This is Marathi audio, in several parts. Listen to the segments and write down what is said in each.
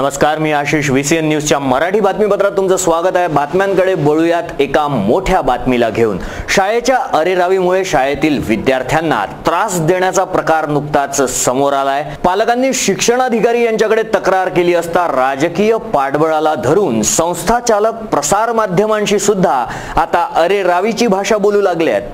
नमस्कार, मी आशिष. VCN न्यूजच्या मराठी बातमीपत्रात तुमचं स्वागत आहे. बातम्यांकडे वळूयात एका मोठ्या बातमीला घेऊन. शाळेच्या अरेरावीमुळे शाळेतील विद्यार्थ्यांना त्रास देण्याचा प्रकार नुकताच समोर आलाय. पालकांनी शिक्षणाधिकारी यांच्याकडे तक्रार केली असता राजकीय पाठबळाला धरून संस्था चालक प्रसार माध्यमांशी सुद्धा आता अरेरावीची भाषा बोलू लागले आहेत.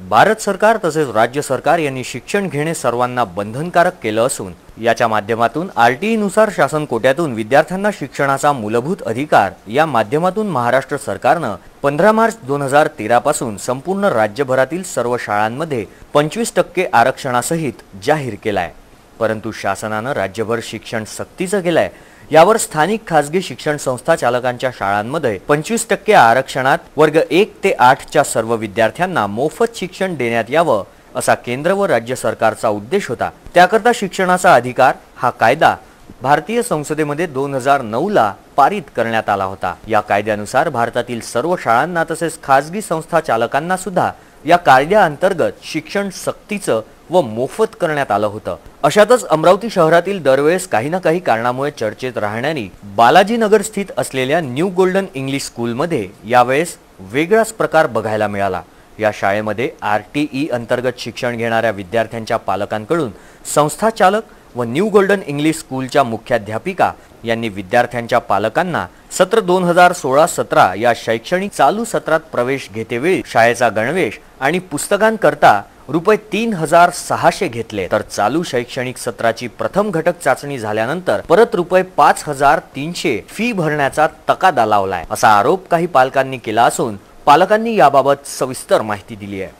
भारत सरकार तसेच राज्य सरकार यांनी शिक्षण घेणे सर्वांना बंधनकारक केलं असून याच्या माध्यमातून RTE नुसार शासन कोट्यातून विद्यार्थ्यांना शिक्षणाचा मूलभूत अधिकार या माध्यमातून महाराष्ट्र सरकारनं 15 मार्च 2013 पासून संपूर्ण राज्यभरातील सर्व शाळांमध्ये 25% आरक्षणासहित जाहीर केलाय. परंतु शासनानं राज्यभर शिक्षण सक्तीचं केलंय. यावर स्थानिक खासगी शिक्षण संस्था चालकांच्या शाळांमध्ये 25% आरक्षणात वर्ग 1 ते 8 च्या सर्व विद्यार्थ्यांना मोफत शिक्षण देण्यात यावं असा केंद्र व राज्य सरकारचा उद्देश होता. त्याकरता शिक्षणाचा अधिकार हा कायदा भारतीय संसदेमध्ये 2009 ला पारित करण्यात आला होता. या कायद्यानुसार भारतातील सर्व शाळांना तसेच खासगी संस्था चालकांना सुद्धा या कायद्याअंतर्गत शिक्षण सक्तीचं व मोफत करण्यात आलं होतं. अशातच अमरावती शहरातील दरवेळेस काही ना काही कारणामुळे चर्चेत राहणारी बालाजीनगर स्थित असलेल्या न्यू गोल्डन इंग्लिश स्कूलमध्ये यावेळेस वेगळाच प्रकार बघायला मिळाला. या शाळेमध्ये RTE अंतर्गत शिक्षण घेणाऱ्या विद्यार्थ्यांच्या पालकांकडून संस्था चालक व न्यू गोल्डन इंग्लिश स्कूलच्या मुख्याध्यापिका यांनी विद्यार्थ्यांच्या पालकांना सत्र 2016-17 या शैक्षणिक चालू सत्रात प्रवेश घेतेवेळी शाळेचा गणवेश आणि पुस्तकांकरता रुपये 3600 घेतले, तर चालू शैक्षणिक सत्राची प्रथम घटक चाचणी झाल्यानंतर परत रुपये 5300 फी भरण्याचा तकादा लावलाय असा आरोप काही पालकांनी केला असून पालकांनी याबाबत सविस्तर माहिती दिली आहे.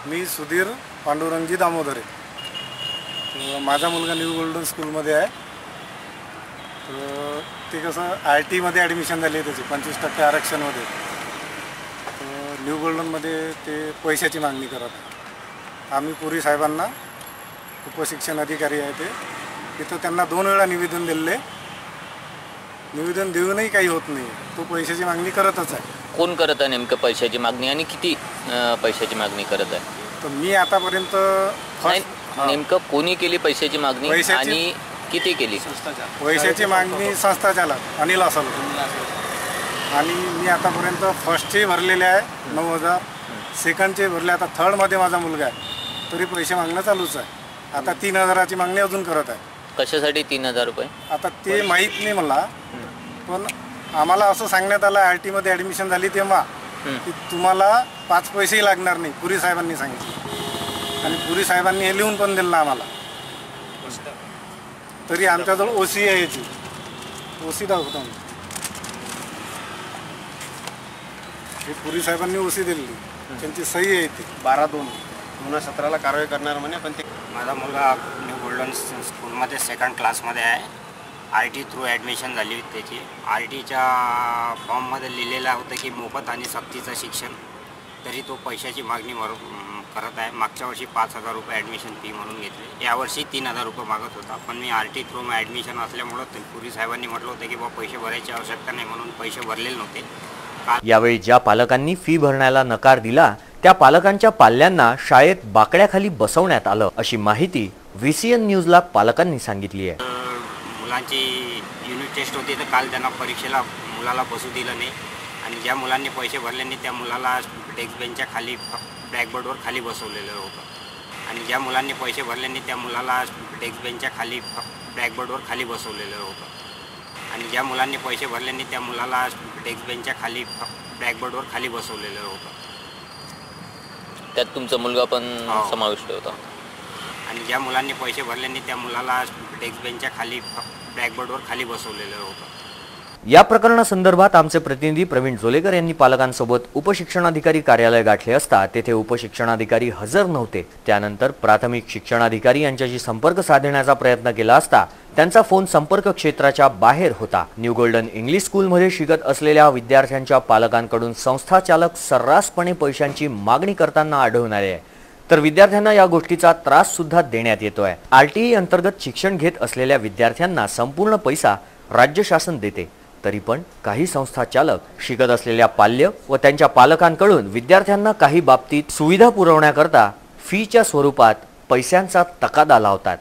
मी सुधीर पांडुरंगजी दामोदरे. माझा मुलगा न्यू गोल्डन स्कूलमध्ये आहे. तर ते कसं RTE मध्ये ॲडमिशन झाली आहे त्याची 25% आरक्षणमध्ये. तर न्यू गोल्डनमध्ये ते पैशाची मागणी करत आहे. आम्ही पुरी साहेबांना, उपशिक्षण अधिकारी आहे ते, तिथं त्यांना 2 वेळा निवेदन दिले. निवेदन देऊनही काही होत नाही. तो पैशाची मागणी करतच आहे. कोण करत आहे नेमकं पैशाची मागणी आणि किती पैशाची मागणी करत आहे? तर मी आतापर्यंत नेमकं कोणी केली पैशाची मागणी आणि किती केली? पैशाची मागणी संस्था चालक अनिल असाल. आणि मी आतापर्यंत फर्स्टचे भरलेले आहे 9000, सेकंडचे भरले. आता थर्डमध्ये माझा मुलगा आहे, तरी पैसे मागणं चालूच आहे. आता 3000ची मागणी अजून करत आहे. कशासाठी 3000 रुपये? आता ते माहीत नाही मला, पण आम्हाला असं सांगण्यात आलं RTE मध्ये ॲडमिशन झाली तेव्हा की तुम्हाला 5 पैसेही लागणार नाही, पुरी साहेबांनी सांगितलं. आणि पुरी साहेबांनी हे लिहून पण दिलं आम्हाला. तरी आमच्याजवळ OC आहे, याची OC दाखवतो. हे पुरी साहेबांनी OC दिली, त्यांची सही आहे ती 12/2/2017 कारवाई करणार म्हणे. पण ते माझा मुलगा न्यू गोल्डन स्कूलमध्ये सेकंड क्लासमध्ये आहे. RTE थ्रू ॲडमिशन झाली होती त्याची. RTEच्या फॉर्ममध्ये लिहिलेलं होतं की मोफत आणि सक्तीचं शिक्षण, तरी तो पैशाची मागणी करत आहे. मागच्या वर्षी 5000 रुपये ॲडमिशन फी म्हणून घेतले. यावर्षी 3000 रुपये मागत होता. पण मी RTE थ्रू ॲडमिशन असल्यामुळं पुरी साहेबांनी म्हटलं होतं की पैसे भरायची आवश्यकता नाही, म्हणून पैसे भरलेले नव्हते. यावेळी ज्या पालकांनी फी भरण्याला नकार दिला त्या पालकांच्या पाल्यांना शाळेत बाकड्याखाली बसवण्यात आलं अशी माहिती VCN न्यूजला पालकांनी सांगितली आहे. मुलांची युनिट टेस्ट होती, तर काल त्यांना परीक्षेला मुलाला बसू दिलं नाही. आणि ज्या मुलांनी पैसे भरले नाही त्या मुलाला डेस्क बेंचच्या खाली ब्लॅकबोर्डवर खाली बसवलेलं होतं. आणि ज्या मुलांनी पैसे भरले नाही त्या मुलाला डेस्क बेंचच्या खाली ब्लॅकबोर्डवर खाली बसवलेलं होतं. आणि ज्या मुलांनी पैसे भरले नाही त्या मुलाला डेस्क बेंचच्या खाली ब्लॅकबोर्डवर खाली बसवलेलं होतं. त्यात तुमचा मुलगा पण समाविष्ट होता. आणि ज्या मुलांनी पैसे भरले नाही त्या मुलाला डेस्क बेंचच्या खाली ब्लॅकबोर्डवर खाली बसवलेलं होतं. या प्रकरणासंदर्भात आमचे प्रतिनिधी प्रवीण जोलेकर यांनी पालकांसोबत उपशिक्षणाधिकारी कार्यालय गाठले असता तेथे उपशिक्षणाधिकारी हजर नव्हते. त्यानंतर प्राथमिक शिक्षणाधिकारी यांच्याशी संपर्क साधण्याचा प्रयत्न केला असता त्यांचा फोन संपर्क क्षेत्राच्या बाहेर होता. न्यू गोल्डन इंग्लिश स्कूलमध्ये शिकत असलेल्या विद्यार्थ्यांच्या पालकांकडून संस्था चालक सर्रासपणे पैशांची मागणी करताना आढळून आले आहे. तर विद्यार्थ्यांना या गोष्टीचा त्रास सुद्धा देण्यात येतोय. RTE अंतर्गत शिक्षण घेत असलेल्या विद्यार्थ्यांना संपूर्ण पैसा राज्य शासन देते, तरी पण काही संस्था चालक शिकत असलेल्या पाल्य व त्यांच्या पालकांकडून विद्यार्थ्यांना काही बाबतीत सुविधा पुरवण्याकरता फीच्या स्वरूपात पैशांचा तकादा लावतात.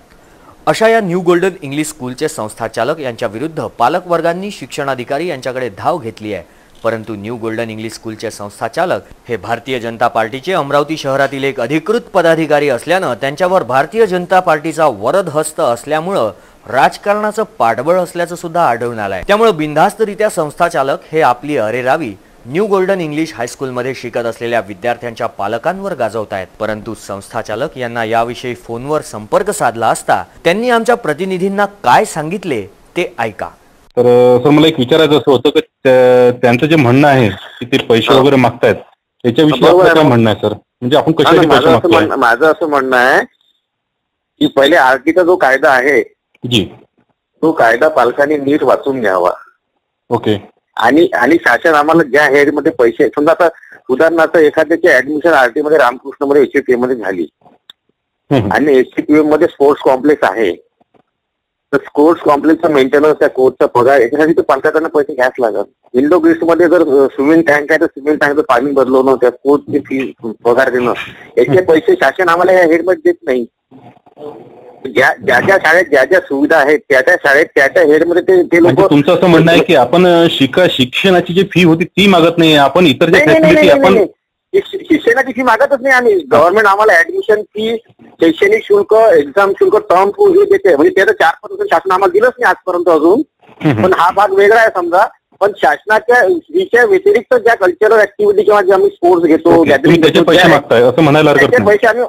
अशा या न्यू गोल्डन इंग्लिश स्कूलचे संस्थाचालक यांच्या विरुद्ध पालक वर्गांनी शिक्षणाधिकारी यांच्याकडे धाव घेतली आहे. परंतु न्यू गोल्डन इंग्लिश स्कूलचे संस्थाचालक हे भारतीय जनता पार्टीचे अमरावती शहरातील एक अधिकृत पदाधिकारी असल्यानं त्यांच्यावर भारतीय जनता पार्टीचा वरद हस्त असल्यामुळं राजकारणाचं पाठबळ असल्याचं सुद्धा आढळून आलंय. त्यामुळे बिनधास्तरित्या संस्थाचालक हे आपली अरेरावी न्यू गोल्डन इंग्लिश हायस्कूलमध्ये शिकत असलेल्या विद्यार्थ्यांच्या पालकांवर गाजवतायत. परंतु संस्थाचालक यांना याविषयी फोनवर संपर्क साधला असता त्यांनी आमच्या प्रतिनिधींना काय सांगितले ते ऐका. तर सर मला एक विचारायचं असं होतं की त्यांचं जे म्हणणं आहे की ते पैसे वगैरे मागतायत त्याच्याविषयी आपलं काय म्हणणं आहे सर? म्हणजे आपण कशासाठी पैसे मागतोय? माझं असं म्हणणं आहे की पहिले आरटीचा जो कायदा आहे जी तो कायदा पालकांनी नीट वाचून घ्यावा. ओके. आणि शासन आम्हाला ज्या हेडमध्ये पैसे, समजा आता उदाहरणार्थ एखाद्याची ऍडमिशन आरटी मध्ये रामकृष्ण मध्ये एचपीएम मध्ये झाली आणि एचपीएम मध्ये स्पोर्ट्स कॉम्प्लेक्स आहे, तर स्पोर्ट्स कॉम्प्लेक्सचा मेंटेनन्स, त्या कोचचा पगार, याच्यासाठी तर पालकांना पैसे घ्यास लागत. इंडो ग्रीस मध्ये जर स्विमिंग टँक आहे तर स्विमिंग टँकचं पाणी बदलवणं, त्या कोचची फी पगार देणं, याचे पैसे शासन आम्हाला या हेडमध्ये देत नाही. ज्या ज्या शाळेत ज्या ज्या सुविधा आहेत त्या त्या शाळेत त्या त्या हेडमध्ये ते लोक. तुमचं असं म्हणणं आहे की आपण शिक्षणाची जी फी होती ती मागत नाही, आपण इतर जे फॅसिलिटी आपण शिक्षणाची फी मागतच नाही आम्ही. गव्हर्नमेंट आम्हाला ऍडमिशन फी, शैक्षणिक शुल्क, एक्झाम शुल्क, टर्म फी हे देते. म्हणजे ते तर 4% शासन आम्हाला दिलंच नाही आजपर्यंत अजून. पण हा भाग वेगळा आहे समजा. पण शासनाच्या विषया व्यतिरिक्त ज्या कल्चरल ऍक्टिव्हिटी किंवा जे आम्ही स्पोर्ट्स घेतो, त्याचे पैसे मागताय असं म्हणायला त्याचे पैसे आम्ही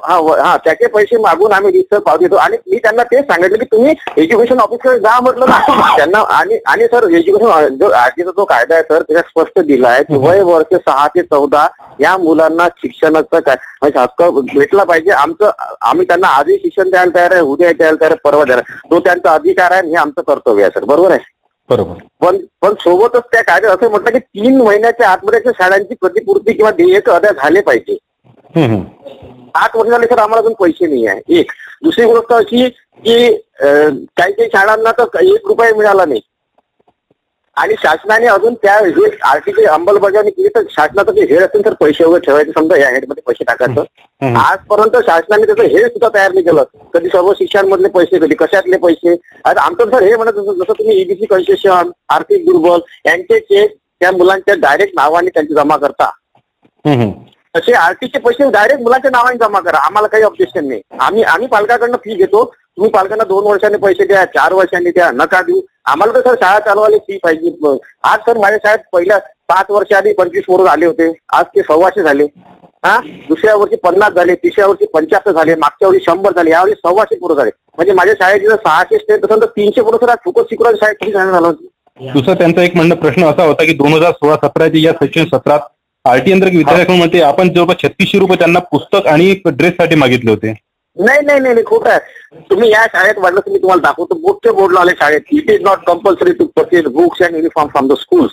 त्याचे पैसे मागून आम्ही रिसर्च पावती देतो. आणि मी त्यांना तेच सांगितलं की तुम्ही एज्युकेशन ऑफिसकडे जा म्हटलं ना त्यांना. आणि सर एज्युकेशन जो आरटीचा जो कायदा आहे सर त्याच्यात स्पष्ट दिला आहे की वय वर्ष 6 ते 14 या मुलांना शिक्षणाचा हक्क भेटला पाहिजे. आम्ही त्यांना आधी शिक्षण द्यायला तयार आहे, उद्या द्यायला तयार आहे, परवा द्यायला. तो त्यांचा अधिकार आहे, हे आमचं कर्तव्य आहे सर. बरोबर आहे. बरोबर. पण सोबतच त्या कायद्यात असं म्हटलं की 3 महिन्याच्या आतमध्ये शाळांची प्रतिपूर्ती किंवा देयक अदा झाले पाहिजे. 8 वर्ष झाले सर आम्हाला अजून पैसे नाही आहे. एक दुसरी गोष्ट अशी की काही काही शाळांना तर 1 रुपया मिळाला नाही आणि शासनाने अजून त्या आरटीची अंमलबजावणी केली. तर शासनाचं जे हेड असेल तर पैसे वगैरे ठेवायचे, समजा या हेडमध्ये पैसे टाकायचं. आजपर्यंत शासनाने त्याचं हेड सुद्धा तयार नाही केलं. कधी सर्व शिक्षणामधले पैसे, कधी कशातले पैसे. आता आमचं सर हे म्हणत जसं तुम्ही ईबीसी कन्सेशन, आर्थिक दुर्बल यांचे चेक त्या मुलांच्या डायरेक्ट नावाने त्यांचे जमा करता, तसे आरटीचे पैसे डायरेक्ट मुलांच्या नावाने जमा करा. आम्हाला काही ऑब्जेक्शन नाही. आम्ही पालकाकडनं फी घेतो. तुम्ही पालकांना 2 वर्षांनी पैसे द्या, 4 वर्षांनी द्या, नका देऊ. आम्हाला तर सर शाळा चालवायला फी पाहिजे. आज सर माझ्या शाळेत पहिल्या 5 वर्ष आधी 25 पोरं आले होते, आज ते 1,200 झाले. दुसऱ्या वर्षी 50 झाले, तिसऱ्या वर्षी 75 झाले, मागच्या वर्षी 100 झाले, यावर्षी 1,200 पोरं झाले. म्हणजे माझ्या शाळेची जर 600 स्टेट असेल तर 300 पोरं सर फुकट शिकवण्याच्या शाळेत किती झालं होतं. दुसरा त्यांचा एक म्हणणं प्रश्न असा होता की 2016-17 या शैक्षणिक सत्रात आरटी अंतर्गत विद्यार्थ्यांमध्ये आपण जवळपास 3600 रुपये त्यांना पुस्तक आणि ड्रेससाठी मागितले होते. नाही खोटं आहे. तुम्ही या शाळेत वाढलं तुम्ही तुम्हाला दाखवतो. बोर्डचे बोर्ड लावले शाळेत, it is not compulsory to purchase books and uniform from the schools.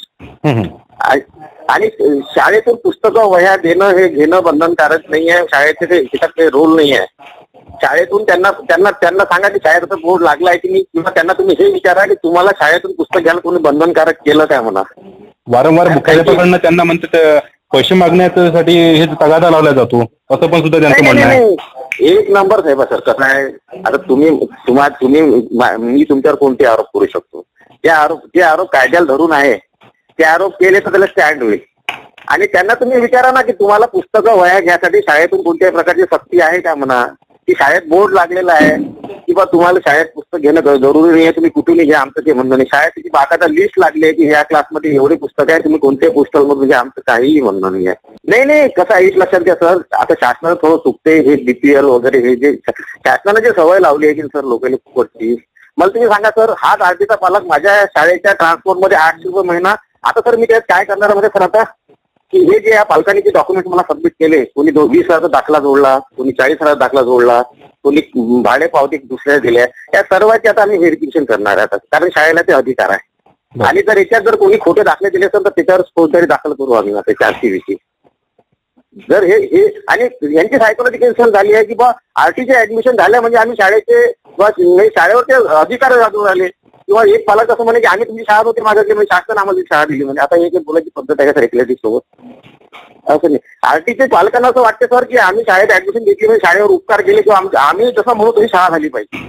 आणि शाळेतून पुस्तकं वह्या देणं हे घेणं बंधनकारक नाही आहे. शाळेचे ते रोल नाही आहे. शाळेतून त्यांना सांगा की शाळेत बोर्ड लागला आहे की नाही, किंवा त्यांना तुम्ही हे विचारा की तुम्हाला शाळेतून पुस्तक घ्यायला कोणी बंधनकारक केलं काय म्हणा. वारंवार मुख्याध्यापकांना त्यांना म्हणतात पैसे मागण्यासाठी हे तगादा लावला जातो असं पण सुद्धा त्यांचं म्हणणं आहे. 1 नंबर साहेब सर. कसं आहे, आता तुम्ही मी तुमच्यावर कोणते आरोप करू शकतो? जे आरोप कायद्याला धरून आहे ते आरोप केले तर त्याला स्टँड होईल. आणि त्यांना तुम्ही विचारा ना की तुम्हाला पुस्तकं वह्या घ्यायसाठी शाळेतून कोणत्याही प्रकारची सक्ती आहे का म्हणा, की शाळेत बोर्ड लागलेला आहे किंवा तुम्हाला शाळेत पुस्तक घेणं जरुरी नाही आहे, तुम्ही कुठूनही घ्या, आमचं ते म्हणणं नाही. शाळेत त्याची बाकायदा लिस्ट लागली आहे की या क्लासमध्ये एवढे पुस्तक आहे, तुम्ही कोणत्याही पुस्तकमधून घ्या, आमचं काहीही म्हणणं नाही आहे. नाही कसं आहे लक्षात घ्या सर, आता शासनानं थोडं चुकते. हे बीपीएल वगैरे हे जे शासनानं जे सवय लावली आहे की सर लोकांनी फुकटची, मला तुम्ही सांगा सर, हाच आरटीचा पालक माझ्या शाळेच्या ट्रान्सपोर्टमध्ये 800 रुपये महिना. आता सर मी त्यात काय करणार मध्ये सर, आता की हे जे या पालकांनी जे डॉक्युमेंट मला सबमिट केले, कोणी 20,000चा दाखला जोडला, कोणी 40,000 दाखला जोडला, कोणी भाडे पावती दुसऱ्या दिल्या, या सर्वांची आता आम्ही व्हेरिफिकेशन करणार आहे. कारण शाळेला ते अधिकार आहे. आणि जर याच्यात जर कोणी खोटे दाखले दिले असेल तर त्याच्यावर फौजदारी दाखल करू आम्ही आता 420. जर हे आणि यांची सायकोलॉजी कन्सर्न झाली आहे की बा आरटीचे ऍडमिशन झालं म्हणजे आम्ही शाळेचे शाळेवरचे अधिकार गाजवून आले, किंवा एक पालक असं म्हणे की आम्ही तुमची शाळा होती मागितली म्हणजे शासन आम्हाला शाळा दिली. म्हणजे आता एक बोलायची पद्धत आहे का रेग्युलेटरी सोबत? असं नाही. आरटीचे पालकांना असं वाटतं सर की आम्ही शाळेत ऍडमिशन घेतली म्हणजे शाळेवर उपकार केले किंवा आम्ही जसं म्हणू तशी शाळा झाली पाहिजे.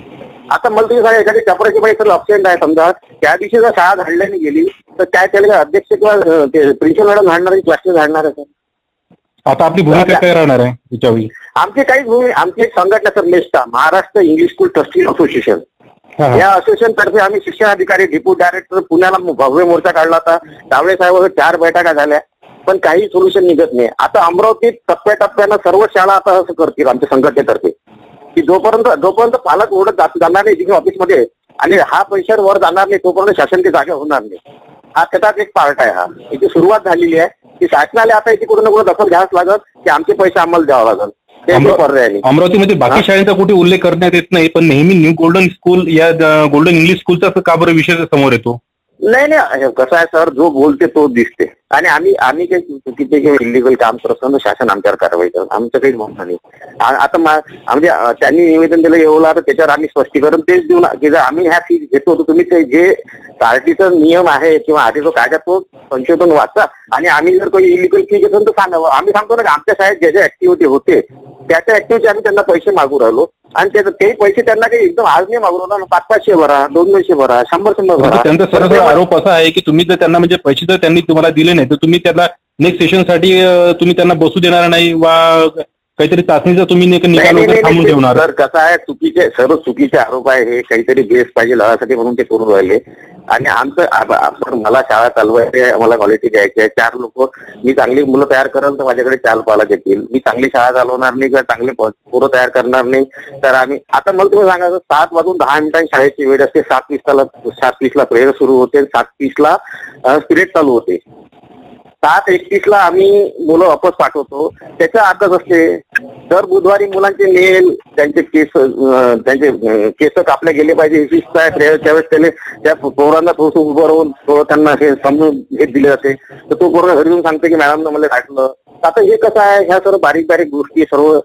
आता मला तुम्ही सांगा एखादी टपराची बाई तर अब्सेंट आहे समजा, त्या दिवशी जर शाळा धाडल्याने गेली तर काय त्याला अध्यक्ष किंवा प्रिन्सिपल मॅडम धाडणार आहे, क्लासेस धाडणार आहे? आता आपली भूमिका काय राहणार आहे त्याच्यावेळी? आमची काहीच भूमिका, आमची एक संघटना sir MESTA, Maharashtra English school trustee association, या असोसिएशन तर्फे आम्ही शिक्षण अधिकारी, डेप्युटी डायरेक्टर पुण्याला भव्य मोर्चा काढला होता. तावडे साहेब 4 बैठका झाल्या, पण काही सोल्युशन निघत नाही. आता अमरावतीत टप्प्याटप्प्यानं सर्व शाळा आता असं करतील आमच्या संघटनेतर्फे की जोपर्यंत पालक ओढत जाणार नाही तिथे ऑफिसमध्ये आणि हा पैशावर वर जाणार नाही तोपर्यंत शासन ते जागा होणार नाही. हा त्याचाच एक पार्ट आहे. हा याची सुरुवात झालेली आहे की शासनाला आता याची कुठं ना कुठं दखल घ्यावंच लागत की आमचे पैसे आम्हाला द्यावं लागल. अमरावतीमध्ये बाकी शाळेचा कुठे उल्लेख करण्यात येत नाही, पण नेहमी न्यू गोल्डन स्कूल या गोल्डन इंग्लिश स्कूलचा का बरं विषय समोर येतो? नाही कसं आहे सर, जो बोलते तो दिसते. आणि आम्ही काही चुकीचे किंवा इलिगल काम करत असताना शासन आमच्यावर कारवाई करत, आमचं काही म्हणणं नाही. आता म्हणजे त्यांनी निवेदन दिलं एवढं, तर त्याच्यावर आम्ही स्पष्टीकरण तेच देऊ ना की जर आम्ही ह्या फी घेतो तर तुम्ही ते जे पार्टीचा नियम आहे किंवा आधी जो कायदा तो संशोधन वाचा आणि आम्ही जर काही इलिगल फी घेतो तर सांगावं. आम्ही सांगतो ना की आमच्या शाळेत ज्या ज्या ऍक्टिव्हिटी होते त्याच्या ऍक्टिव्हिटी आम्ही त्यांना पैसे मागू राहिलो आणि ते पैसे त्यांना काही एकदम आज नाही मागू राहिलो. 500-500 भरा, 200 भरा, 100 भरा. त्यांचा सरळ आरोप असा आहे की तुम्ही जर त्यांना म्हणजे पैसे जर त्यांनी तुम्हाला दिले नाही तर तुम्ही त्याला नेक्स्ट सेशनसाठी तुम्ही त्यांना बसू देणार नाही वा काहीतरी चाचणीचा तुम्ही निकाल वगैरे थांबून ठेवणार. सर कसं आहे, सर्व चुकीचे आरोप आहे. हे काहीतरी बेस पाहिजे लढासाठी म्हणून ते करून राहिले. आणि आमचं मला शाळा चालवायची आहे, मला क्वालिटी द्यायची आहे. 4 लोक मी चांगली मुलं तयार करेल तर माझ्याकडे 4 पालक येतील. मी चांगली शाळा चालवणार नाही किंवा चांगले पोरं तयार करणार नाही तर आम्ही आता मला तुम्ही सांगा 7 वाजून 10 मिनिटांनी शाळेची वेळ असते. 7:20ला प्रेयर सुरू होते, 7:30ला पिरियड चालू होते. 7:31ला आम्ही मुलं वापस पाठवतो. त्याचा अर्थच असते दर बुधवारी मुलांचे नेल, त्यांचे केस कापले गेले पाहिजे. शिस्त आहे त्यावेळेस त्याने त्या पोरांना थोडंसं उभं राहून त्यांना हे समजून हे दिले जाते. तर तो पोरगा घरी येऊन सांगतो की मॅडमनं मला काढलं. आता हे कसं आहे, ह्या सर्व बारीक बारीक गोष्टी सर्व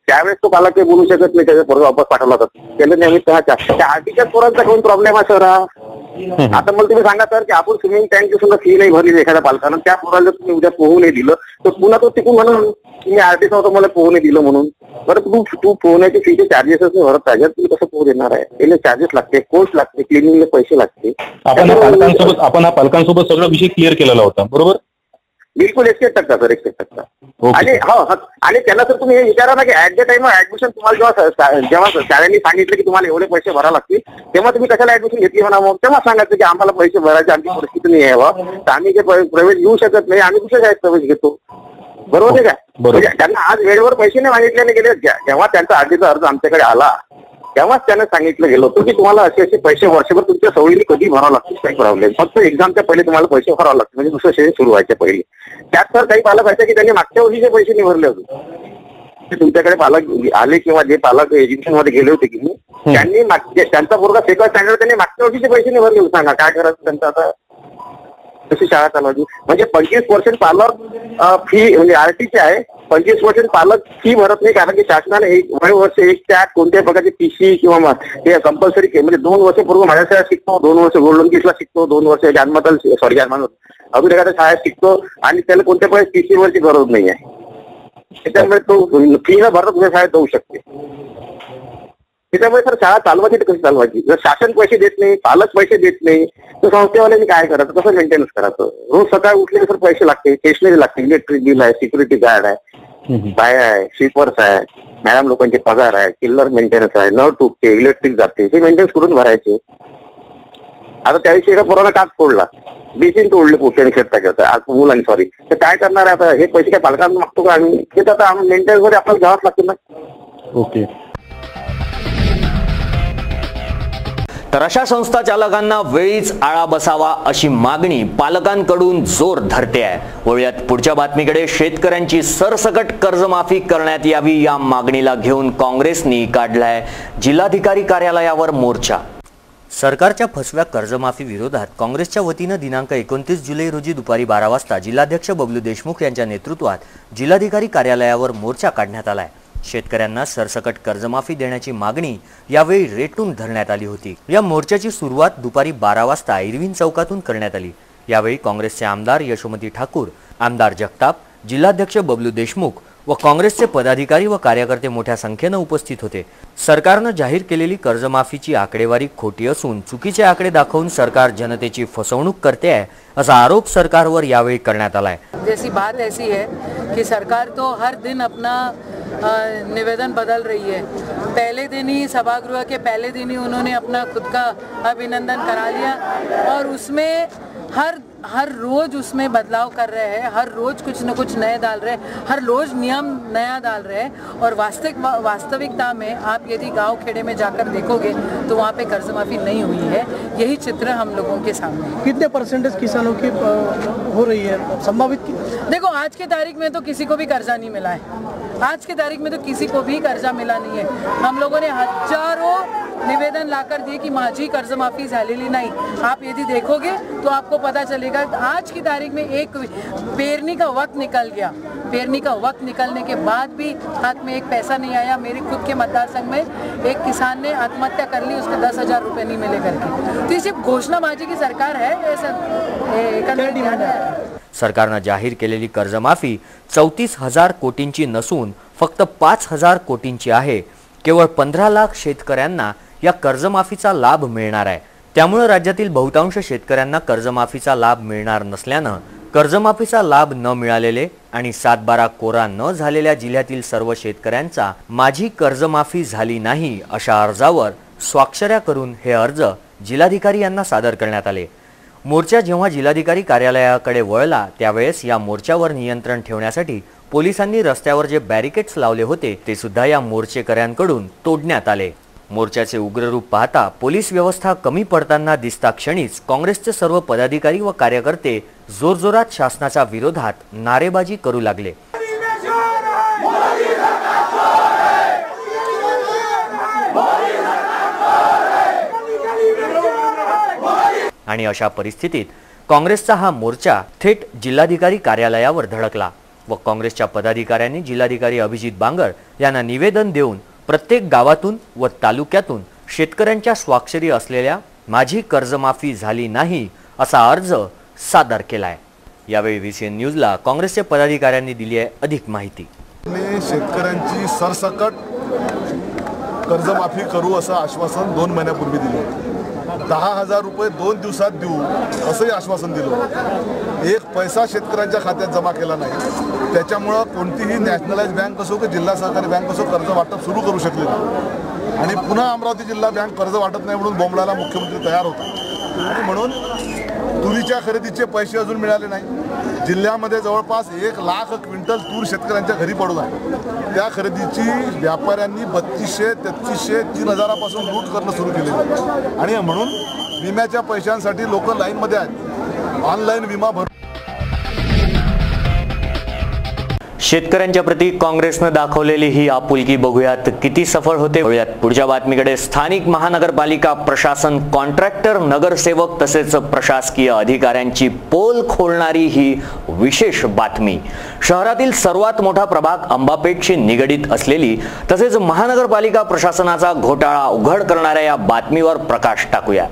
त्यावेळेस तो पालक काही बोलू शकत नाही, त्याचा पोरगा वापस पाठवला जातो. त्याला नेहमी त्या आधीच्याच पोरांचा घेऊन प्रॉब्लेम आहे सर. आता मला तुम्ही सांगा तर की आपण स्विमिंग टँकची सुद्धा फी नाही भरली एखाद्या पालकानं, त्या पोराला तुम्ही उद्या पोहू नाही दिलं तर पुन्हा तो तिकून म्हणून मी आर्टिस्ट होतो मला पोहू नाही दिलं म्हणून. बरं तू पोहण्याची फीचे चार्जेसच नाही भरत पाहिजे, तुम्ही कसं पोहू देणार आहे? त्याला चार्जेस लागते, कोर्स लागते, क्लिनिंगला पैसे लागते. आपण हा पालकांसोबत सगळा विषय क्लिअर केलेला होता बरोबर? बिलकुल 100% सर, 100%. आणि आणि त्यांना सर तुम्ही हे विचारा ना की ऍट द टाइम ऍडमिशन तुम्हाला जेव्हा शाळेने सांगितलं की तुम्हाला एवढे पैसे भरावे लागतील तेव्हा तुम्ही कशाला ऍडमिशन घेतली म्हणा. मग तेव्हा सांगायचं की आम्हाला पैसे भरायचे आमची परिस्थिती नाही आहे तर आम्ही जे प्रवेश घेऊ शकत नाही, आम्ही दुसऱ्या शाळेत प्रवेश घेतो. बरोबर आहे का? म्हणजे त्यांना आज वेळेवर पैसे नाही मागितल्याने गेले. जेव्हा त्यांचा आधीचा अर्ज आमच्याकडे आला तेव्हाच त्यांना सांगितलं गेलं होतं की तुम्हाला असे पैसे वर्षभर तुमच्या सवयीने कधी भरावं लागतील, काही प्रॉब्लेम. फक्त एक्झामच्या पहिले तुम्हाला पैसे भरावे लागतील, म्हणजे दुसरं सेशन सुरू व्हायच्या पहिले. त्यात सर काही पालक व्हायचे की त्यांनी मागच्या वर्षीचे पैसे नाही भरले होते. तुमच्याकडे पालक आले किंवा जे पालक एज्युकेशन मध्ये गेले होते की त्यांनी त्यांचा पोरगा सेकंड स्टँडर्ड त्यांनी मागच्या वर्षीचे पैसे नाही भरले. सांगा काय करायचं त्यांचं आता? कशी शाळा चालवायची? म्हणजे 25% पालक फी म्हणजे आरटीचे आहे, 25% पालक फी भरत नाही कारण की शासनाने 1 वर्ष त्या कोणत्याही प्रकारची पीसी किंवा हे कंपल्सरी म्हणजे 2 वर्ष पूर्व माझ्या शाळेत शिकतो, 2 वर्ष गोल्डन किसला शिकतो, 2 वर्ष अजून एखाद्या शाळेत शिकतो आणि त्याला कोणत्या प्रकारे पीसी वरची गरज नाही आहे. त्याच्यामुळे तो फी न भरत तुझ्या शाळेत जाऊ शकते. त्याच्यामुळे सर शाळा चालवायची तर कशी चालवायची? जर शासन पैसे देत नाही, पालक पैसे देत नाही तर संस्थेवाल्यांनी काय करायचं, कसं मेंटेनन्स करायचं? रोज सकाळी उठले तर पैसे लागते, स्टेशनरी लागते, इलेक्ट्रिक बिल आहे, सिक्युरिटी गार्ड आहे, बाया आहे, स्वीपर्स आहे, मॅडम लोकांचे पगार आहे, चिल्लर मेंटेनन्स आहे, नळ तुटते, इलेक्ट्रिक जाते, हे मेंटेनन्स करून भरायचे. आता त्याविषयी एका पोराला काच फोडला, बेसिन तोडले पोट्याने शेतता आज मुलांनी सॉरी, तर काय करणार आहे आता? हे पैसे काय पालकांना मागतो का आम्ही? ते तर आता मेंटेनन्स मध्ये आपल्याला घ्यावंच लागतील ना. ओके. तर अशा संस्था चालकांना वेळीच आळा बसावा अशी मागणी पालकांकडून जोर धरते आहे. वळूयात पुढच्या बातमीकडे. शेतकऱ्यांची सरसकट कर्जमाफी करण्यात यावी या मागणीला घेऊन काँग्रेसने काढलाय जिल्हाधिकारी कार्यालयावर मोर्चा. सरकारच्या फसव्या कर्जमाफी विरोधात काँग्रेसच्या वतीनं दिनांक 29 जुलै रोजी दुपारी 12 वाजता जिल्हाध्यक्ष बबलू देशमुख यांच्या नेतृत्वात जिल्हाधिकारी कार्यालयावर मोर्चा काढण्यात आलाय. शेतकऱ्यांना सरसकट कर्जमाफी देण्याची मागणी यावेळी रेटून धरण्यात आली होती. या मोर्चाची सुरुवात दुपारी 12 वाजता इरविन चौकातून करण्यात आली. यावेळी काँग्रेसचे आमदार यशोमती ठाकूर, आमदार जगताप, जिल्हाध्यक्ष बबलू देशमुख व काँग्रेसचे पदाधिकारी व कार्यकर्ते मोठ्या संख्येने उपस्थित होते। सरकारने जाहीर केलेली कर्जमाफीची आकडेवारी खोटी असून चुकीचे आकडे दाखवून सरकार जनतेची फसवणूक करते आहे असा आरोप सरकारवर यावेळी करण्यात आलाय। जैसी बात ऐसी है कि सरकार तो हर दिन अपना निवेदन बदल रही है। पहले दिन ही सभागृह के पहले दिन ही उन्होंने अपना खुद का अभिनंदन करा लिया और उसमें हर रोज उसमें बदलाव कर रहे हैं, हर रोज कुछ न कुछ नए डाल रहे हैं, हर रोज नियम नया डाल रहे हैं। और वास्तविकता में आप यदि गांव खेड़े में जाकर देखोगे तो वहाँ पे कर्जमाफी नहीं हुई है। यही चित्र हम लोगों के सामने है। कितने परसेंटेज किसानों की हो रही है संभावित? देखो, आज की तारीख में तो किसी को भी कर्जा नहीं मिला है। आज की तारीख में तो किसी को भी कर्जा मिला नहीं है। हम लोगों ने हजारों निवेदन लाकर दिए कि माझी कर्जमाफी झालेली नाही। आप यदि देखोगे तो आपको पता चलेगा। आज की तारीख में एक पेरनी का वक्त निकल गया, पेरनी का वक्त निकलने के बाद भी हाथ में एक पैसा नहीं आया। मेरे खुद के मतदार संघ में एक किसान ने आत्महत्या कर ली, उसको 10,000 रुपये नहीं मिले करके। तो ये सिर्फ घोषणाबाजी की सरकार है। सरकारने जाहीर केलेली कर्जमाफी 34,000 कोटींची नसून फक्त 5,000 कोटींची आहे। केवळ 15 लाख शेतकऱ्यांना या कर्जमाफीचा लाभ मिळणार आहे। त्यामुळे राज्यातील बहुतांश शेतकऱ्यांना कर्जमाफीचा लाभ मिळणार नसल्याने कर्जमाफीचा लाभ न मिळालेले आणि 7/12 कोरा न झालेल्या जिल्ह्यातील सर्व शेतकऱ्यांचा माझी कर्जमाफी झाली नाही अशा अर्जावर स्वाक्षऱ्या करून हे अर्ज जिल्हाधिकारी यांना सादर करण्यात आले। मोर्चा जेव्हा जिल्हाधिकारी कार्यालयाकडे वळला त्यावेळेस या मोर्चावर नियंत्रण ठेवण्यासाठी पोलिसांनी रस्त्यावर जे बॅरिकेड्स लावले होते ते सुद्धा या मोर्चेकऱ्यांकडून तोडण्यात आले। मोर्चाचे उग्र रूप पाहता पोलीस व्यवस्था कमी पडताना दिसता क्षणीच काँग्रेसचे सर्व पदाधिकारी व कार्यकर्ते जोरजोरात शासनाच्या विरोधात नारेबाजी करू लागले। आणि अशा परिस्थितीत काँग्रेसचा हा मोर्चा थेट जिल्हाधिकारी कार्यालयावर धडकला व काँग्रेसच्या पदाधिकाऱ्यांनी जिल्हाधिकारी अभिजित बांगर यांना निवेदन देऊन प्रत्येक गावातून व तालुक्यातून शेतकऱ्यांच्या स्वाक्षरी असलेल्या माझी कर्जमाफी झाली नाही असा अर्ज सादर केलाय। यावेळी व्हीसीएन न्यूजला काँग्रेसच्या पदाधिकाऱ्यांनी दिली आहे अधिक माहिती। शेतकऱ्यांची सरसकट कर्जमाफी करू असं आश्वासन 2 महिन्यापूर्वी दिलं। 10,000 रुपये 2 दिवसात देऊ असंही आश्वासन दिलं। एक पैसा शेतकऱ्यांच्या खात्यात जमा केला नाही। त्याच्यामुळं कोणतीही नॅशनलाइज बँक असो की जिल्हा सहकारी बँक असो कर्ज वाटप सुरू करू शकले नाही आणि पुन्हा अमरावती जिल्हा बँक कर्ज वाटप नाही म्हणून बोंबलाला मुख्यमंत्री तयार होता आणि म्हणून तुरीच्या खरेदीचे पैसे अजून मिळाले नाही। जिल्ह्यामध्ये जवळपास 1 लाख क्विंटल तूर शेतकऱ्यांच्या घरी पडून आहे। त्या खरेदीची व्यापाऱ्यांनी 3200, 3300, 3000पासून लूट करणं सुरू केले आणि म्हणून विम्याच्या पैशांसाठी लोक लाईनमध्ये आहेत। ऑनलाईन विमा भर शेतकऱ्यांच्या प्रती काँग्रेसनं दाखवलेली ही आपुलकी बघूयात किती सफळ होते। बघूयात पुढच्या बातमीकडे। स्थानिक महानगरपालिका प्रशासन, कॉन्ट्रॅक्टर, नगरसेवक तसेच प्रशासकीय अधिकाऱ्यांची पोल खोलणारी ही विशेष बातमी। शहरातील सर्वात मोठा प्रभाग अंबापेठशी निगडीत असलेली तसेच महानगरपालिका प्रशासनाचा घोटाळा उघड करणाऱ्या या बातमीवर प्रकाश टाकूया।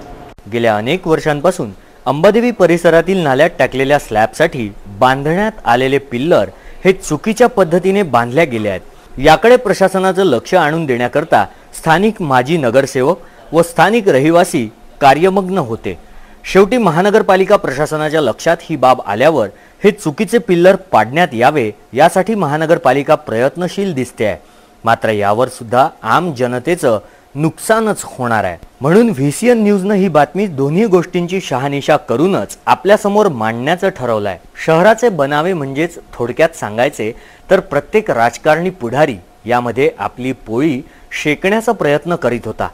गेल्या अनेक वर्षांपासून अंबादेवी परिसरातील नाल्यात टाकलेल्या स्लॅबसाठी बांधण्यात आलेले पिल्लर हे चुकीच्या पद्धतीने बांधल्या गेले आहेत। याकडे प्रशासनाचं लक्ष आणून देण्याकरता स्थानिक माजी नगरसेवक व स्थानिक रहिवासी कार्यमग्न होते। शेवटी महानगरपालिका प्रशासनाच्या लक्षात ही बाब आल्यावर हे चुकीचे पिल्लर पाडण्यात यावे यासाठी महानगरपालिका प्रयत्नशील दिसते आहे। मात्र यावर सुद्धा आम जनतेचं नुकसानच होणार आहे। म्हणून व्हीसीएन न्यूजने ही बातमी दोन्ही गोष्टींची शहानिशा करूनच आपल्या समोर मांडण्याचं ठरवलंय। शहराचे बनावे म्हणजेच थोडक्यात सांगायचे तर प्रत्येक राजकारणी पुढारी यामध्ये आपली पोळी शेकण्याचा प्रयत्न करीत होता।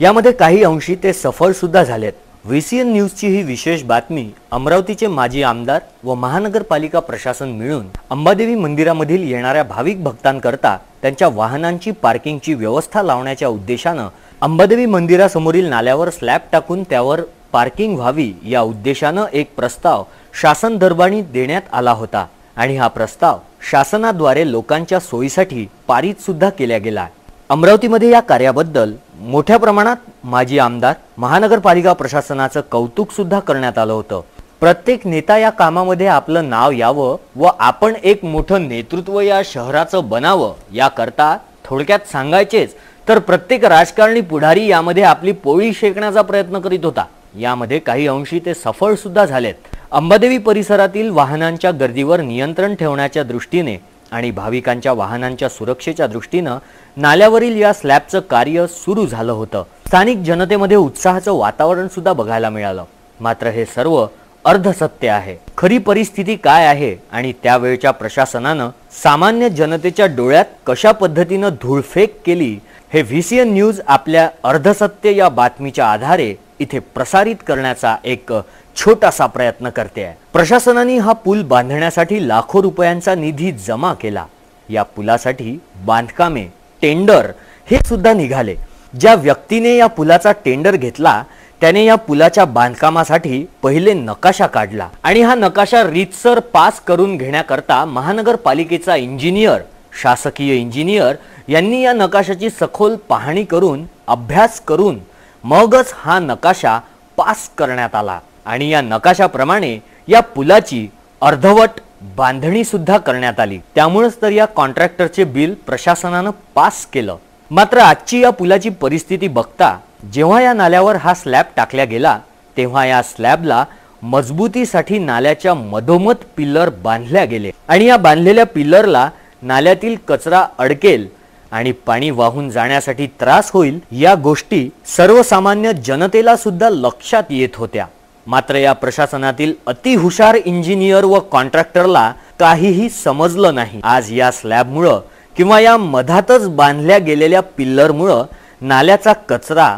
यामध्ये काही अंशी ते सफळ सुद्धा झालेत। व्हीसीएन न्यूजची ही विशेष बातमी अमरावतीचे माजी आमदार व महानगरपालिका प्रशासन मिळून अंबादेवी मंदिरामधील येणाऱ्या भाविक भक्तांकरता त्यांच्या वाहनांची पार्किंगची व्यवस्था लावण्याच्या उद्देशाने अंबादेवी मंदिरासमोरील नाल्यावर स्लॅब टाकून त्यावर पार्किंग व्हावी या उद्देशाने एक प्रस्ताव शासन दरबारी देण्यात आला होता आणि हा प्रस्ताव शासनाद्वारे लोकांच्या सोयीसाठी पारित सुद्धा केला गेला। अमरावतीमध्ये या कार्याबद्दल मोठ्या प्रमाणात माजी आमदार, महानगरपालिका प्रशासनाचं कौतुक सुद्धा करण्यात आलं होतं। प्रत्येक नेता या कामामध्ये आपलं नाव यावं व आपण एक मोठं नेतृत्व या शहराचं बनावं याकरता थोडक्यात सांगायचेच तर प्रत्येक राजकारणी पुढारी यामध्ये आपली पोळी शेकण्याचा प्रयत्न करीत होता. यामध्ये काही अंशी ते सफळ सुद्धा झालेत. अंबादेवी परिसरातील वाहनांच्या गर्दीवर नियंत्रण ठेवण्याच्या दृष्टीने आणि भाविकांच्या वाहनांच्या सुरक्षेच्या दृष्टीनं नाल्यावरील या स्लॅबचं कार्य सुरू झालं होतं. स्थानिक जनतेमध्ये उत्साहाचं वातावरण सुद्धा बघायला मिळालं. मात्र हे सर्व अर्धसत्य आहे. खरी परिस्थिती काय आहे आणि त्यावेळच्या प्रशासनानं सामान्य जनतेच्या डोळ्यात कशा पद्धतीनं धूळफेक केली हे VCN न्यूज आपल्या अर्धसत्य या बातमीच्या आधारे इथे प्रसारित करण्याचा एक छोटासा प्रयत्न करते आहे. प्रशासनाने हा पूल बांधण्यासाठी लाखो रुपयांचा निधी जमा केला. या पुलासाठी बांधकामे, टेंडर हे सुद्धा निघाले. ज्या व्यक्तीने या पुलाचा टेंडर घेतला त्याने या पुलाच्या बांधकामासाठी पहिले नकाशा काढला आणि हा नकाशा रीतसर पास करून घेण्याकरता महानगरपालिकेचा इंजिनियर, शासकीय इंजिनियर यांनी या नकाशाची सखोल पाहणी करून अभ्यास करून मगच हा नकाशा पास करण्यात आला आणि या नकाशाप्रमाणे या पुलाची अर्धवट बांधणी सुद्धा करण्यात आली. त्यामुळेच तर या कॉन्ट्रॅक्टरचे बिल प्रशासनानं पास केलं. मात्र आजची या पुलाची परिस्थिती बघता जेव्हा या नाल्यावर हा स्लॅब टाकला गेला तेव्हा या स्लॅबला मजबूतीसाठी नाल्याच्या मधोमध पिल्लर बांधल्या गेले आणि या बांधलेल्या पिल्लरला नाल्यातील कचरा अडकेल आणि पाणी वाहून जाण्यासाठी त्रास होईल या गोष्टी सर्वसामान्य जनतेला सुद्धा लक्षात येत होत्या. मात्र या प्रशासनातील अतिहुशार इंजिनियर व कॉन्ट्रॅक्टरला काहीही समजलं नाही. आज या स्लॅबमुळं किंवा या मधातच बांधल्या गेलेल्या पिल्लरमुळं नाल्याचा कचरा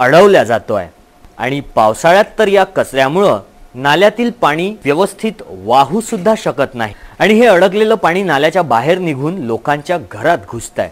अडवल्या जातोय आणि पावसाळ्यात तर या कचऱ्यामुळं नाल्यातील पाणी व्यवस्थित वाहू सुद्धा शकत नाही आणि हे अडकलेलं पाणी नाल्याच्या बाहेर निघून लोकांच्या घरात घुसतंय.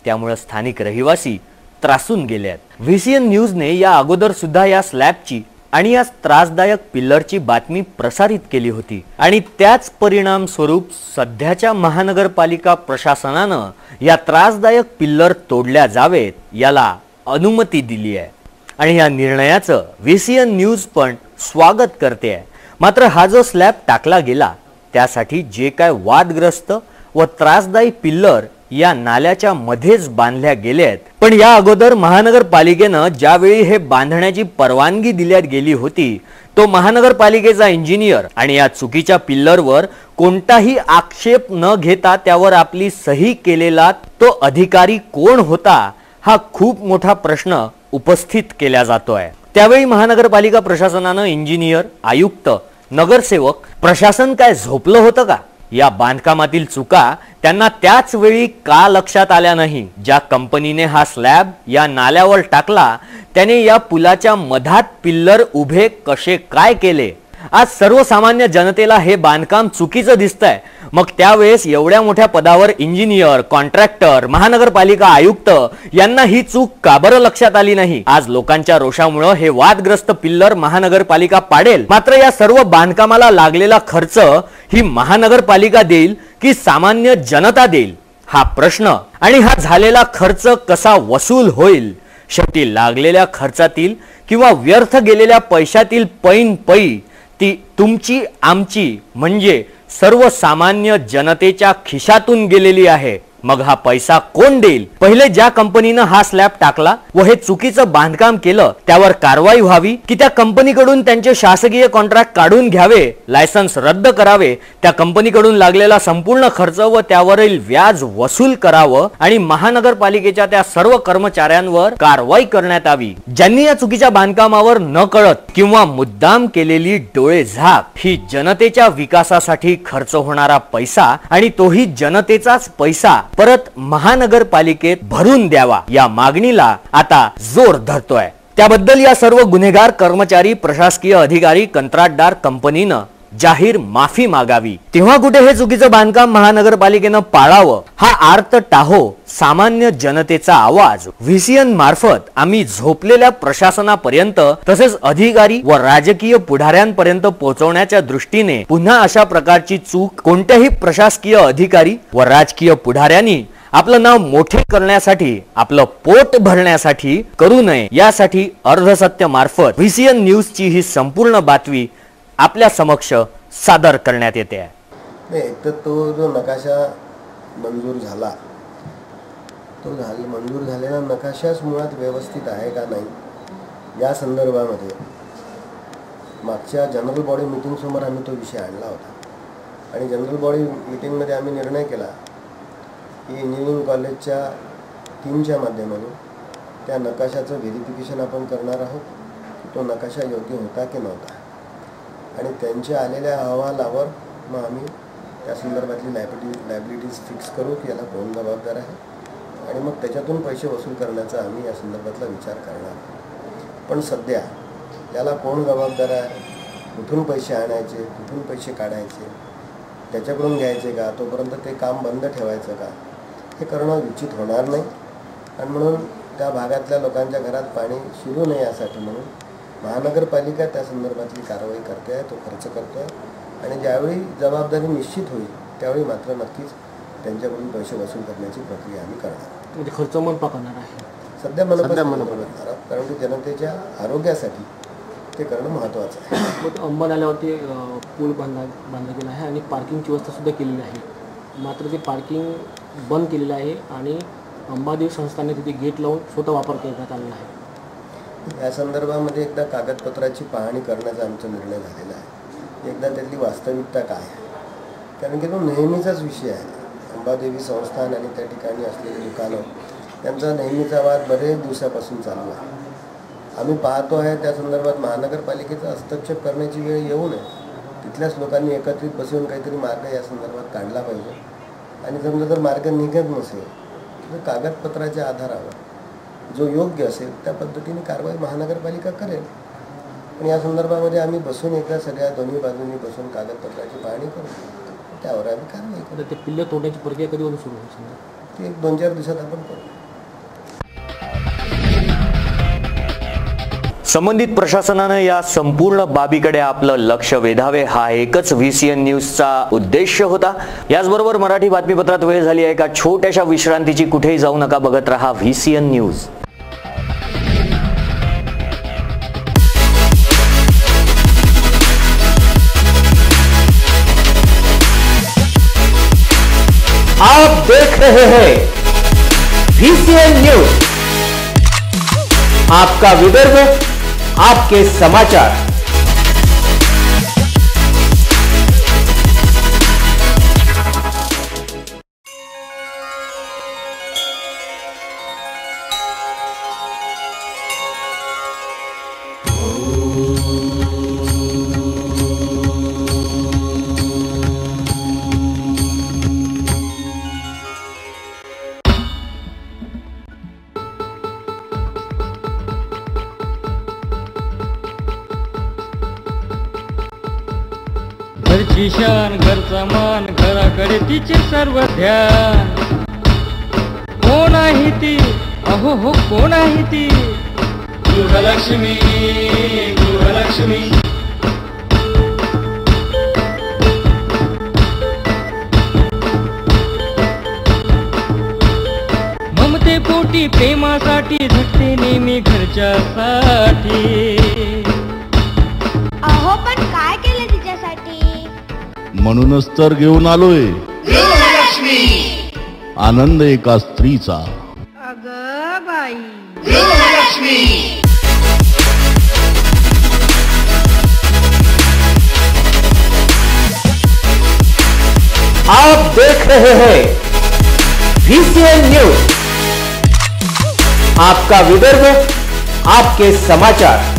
त्यामुळे स्थानिक रहिवासी त्रासून गेले आहेत. VCN न्यूजने या अगोदर सुद्धा या स्लॅबची आणि या त्रासदायक पिल्लरची बातमी प्रसारित केली होती आणि त्याच परिणाम स्वरूप सध्याच्या महानगरपालिका प्रशासनानं या त्रासदायक पिल्लर तोडल्या जावेत याला अनुमती दिली आहे आणि या निर्णयाचं VCN न्यूज पण स्वागत करते आहे. मात्र हा जो स्लॅब टाकला गेला त्यासाठी जे काय वादग्रस्त व त्रासदायी पिल्लर या नाल्याच्या मध्येच बांधल्या गेले आहेत. पण या अगोदर महानगरपालिकेनं ज्यावेळी हे बांधण्याची परवानगी दिल्यात गेली होती तो महानगरपालिकेचा इंजिनियर आणि या चुकीच्या पिल्लरवर कोणताही आक्षेप न घेता त्यावर आपली सही केलेला तो अधिकारी कोण होता हा खूप मोठा प्रश्न उपस्थित केला जातोय. त्यावेळी महानगरपालिका प्रशासनानं इंजिनियर, आयुक्त, नगरसेवक प्रशासन काय झोपलं होतं का? या बांधकामातील चुका त्यांना त्याच वेळी का लक्षात आल्या नाही? ज्या कंपनीने हा स्लॅब या नाल्यावर टाकला त्याने या पुलाच्या मधात पिल्लर उभे कसे काय केले? आज सर्वसामान्य जनतेला हे बांधकाम चुकीचं दिसतंय. मग त्यावेळेस एवढ्या मोठ्या पदावर इंजिनियर, कॉन्ट्रॅक्टर, महानगरपालिका आयुक्त यांना ही चूक का बरं लक्षात आली नाही? आज लोकांच्या रोषामुळे हे वादग्रस्त पिल्लर महानगरपालिका पाडेल. मात्र या सर्व बांधकामाला लागलेला खर्च ही महानगरपालिका देईल की सामान्य जनता देईल हा प्रश्न आणि हा झालेला खर्च कसा वसूल होईल? शेवटी लागलेल्या खर्चातील किंवा व्यर्थ गेलेल्या पैशातील पैन पै ती तुमची, आमची म्हणजे सर्वसामान्य जनतेच्या खिशातून गेलेली आहे. मग हा पैसा कोण देईल? पहिले ज्या कंपनीनं हा स्लॅब टाकला व हे चुकीचं बांधकाम केलं त्यावर कारवाई व्हावी की त्या कंपनीकडून त्यांचे शासकीय कॉन्ट्रॅक्ट काढून घ्यावे, लायसन्स रद्द करावे, त्या कंपनीकडून लागलेला संपूर्ण खर्च व त्यावरील व्याज वसूल करावं आणि महानगरपालिकेच्या त्या सर्व कर्मचाऱ्यांवर कारवाई करण्यात यावी ज्यांनी या चुकीच्या बांधकामावर न कळत किंवा मुद्दाम केलेली डोळेझाक. ही जनतेच्या विकासासाठी खर्च होणारा पैसा आणि तोही जनतेचाच पैसा परत महानगरपालिकेत भरून द्यावा या मागणीला आता जोर धरतोय. त्याबद्दल या सर्व गुन्हेगार कर्मचारी, प्रशासकीय अधिकारी, कंत्राटदार कंपनीनं जाहीर माफी मागावी. तेव्हा कुठे हे चुकीचं बांधकाम महानगरपालिकेनं पाळावं हा आर्त टाहो सामान्य जनतेचा आवाज VCN मार्फत आम्ही झोपलेल्या प्रशासनापर्यंत तसेच अधिकारी व राजकीय पुढाऱ्यांपर्यंत पोहोचवण्याच्या दृष्टीने पुन्हा अशा प्रकारची चूक कोणत्याही प्रशासकीय अधिकारी व राजकीय पुढाऱ्यांनी आपलं नाव मोठे करण्यासाठी, आपलं पोट भरण्यासाठी करू नये यासाठी अर्धसत्य मार्फत VCN न्यूजची ही संपूर्ण बातमी आपल्या समक्ष सादर करण्यात येते आहे. नाही, एक तर तो जो नकाशा मंजूर झाला मंजूर झालेला नकाशाच मुळात व्यवस्थित आहे का नाही या संदर्भामध्ये मागच्या जनरल बॉडी मीटिंगसमोर आम्ही तो विषय आणला होता आणि जनरल बॉडी मीटिंगमध्ये आम्ही निर्णय केला की इंजिनिअरिंग कॉलेजच्या टीमच्या माध्यमातून त्या नकाशाचं व्हेरिफिकेशन आपण करणार आहोत की तो नकाशा योग्य होता की नव्हता आणि त्यांच्या आलेल्या अहवालावर मग आम्ही त्या संदर्भातली लायबिलिटीज फिक्स करू की याला कोण जबाबदार आहे आणि मग त्याच्यातून पैसे वसूल करण्याचा आम्ही या संदर्भातला विचार करणार. पण सध्या याला कोण जबाबदार आहे, कुठून पैसे आणायचे, कुठून पैसे काढायचे, त्याच्याकडून घ्यायचे का, तोपर्यंत ते काम बंद ठेवायचं का, हे करणं उचित होणार नाही. आणि म्हणून त्या भागातल्या लोकांच्या घरात पाणी शिरू नये यासाठी म्हणून महानगरपालिका त्या संदर्भातली कारवाई करते आहे, तो खर्च करतो आहे आणि ज्यावेळी जबाबदारी निश्चित होईल त्यावेळी मात्र नक्कीच त्यांच्याकडून पैसे वसूल करण्याची प्रक्रिया आम्ही करणार. म्हणजे खर्च मनपा करणार आहे सध्या मनपा, कारण की जनतेच्या आरोग्यासाठी ते करणं महत्त्वाचं आहे. अंबा नाल्यावरती पूल बांधला गेला आहे आणि पार्किंगची व्यवस्था सुद्धा केलेली आहे, मात्र ते पार्किंग बंद केलेलं आहे आणि अंबादेवी संस्थाने तिथे गेट लावून स्वतः वापर करण्यात आलेला आहे. या संदर्भामध्ये एकदा कागदपत्राची पाहणी करण्याचा आमचा निर्णय झालेला आहे. एकदा त्यातली वास्तविकता काय आहे, कारण की तो नेहमीचाच विषय आहे. अंबादेवी संस्थान आणि त्या ठिकाणी असलेली दुकानं त्यांचा नेहमीचा वाद बरेच दिवसापासून चालू आहे. आम्ही पाहतो आहे त्या संदर्भात महानगरपालिकेचा हस्तक्षेप करण्याची वेळ येऊ नये. तिथल्याच लोकांनी एकत्रित बसून काहीतरी मार्ग या संदर्भात काढला पाहिजे आणि समजा जर मार्ग निघत नसेल तर कागदपत्राच्या आधारावर जो योग्य असेल त्या पद्धतीने कारवाई महानगरपालिका करेल. पण या संदर्भामध्ये आम्ही बसून एकदा सगळ्या दोन्ही बाजूंनी बसून कागदपत्राची पाहणी करू, त्यावर आम्ही कारवाई करू. ते पिल्लं तोडण्याची प्रक्रिया कधीपासून सुरू होईल? ती 1-2-4 दिवसात आपण करू. संबंधित प्रशासनानं या संपूर्ण बाबीकडे आपलं लक्ष वेधावे हा एकच VCN न्यूजचा उद्देश होता. याचबरोबर मराठी बातमीपत्रात वेळ झाली आहे एका छोट्याशा विश्रांतीची. कुठेही जाऊ नका, बघत रहा VCN न्यूज. आप देख रहे हैं VCN न्यूज, आपका विदर्भ, आपके समाचार. घरची शान, घरचा मान, घराकडे तिचे सर्व ध्यान. कोण आहे ती, अहो हो कोण आहे ती, गृहलक्ष्मी, गृहलक्ष्मी. ममते पोटी प्रेमासाठी झटते नेहमी घरच्यासाठी. अहो पण काय केलं तिच्यासाठी, म्हणूनच तर घेऊन आलोय गृहलक्ष्मी, आनंद एका स्त्रीचा. अगं बाई, गृहलक्ष्मी. आप देख रहे हैं VCN न्यूज, आपका विदर्भ, आपके समाचार.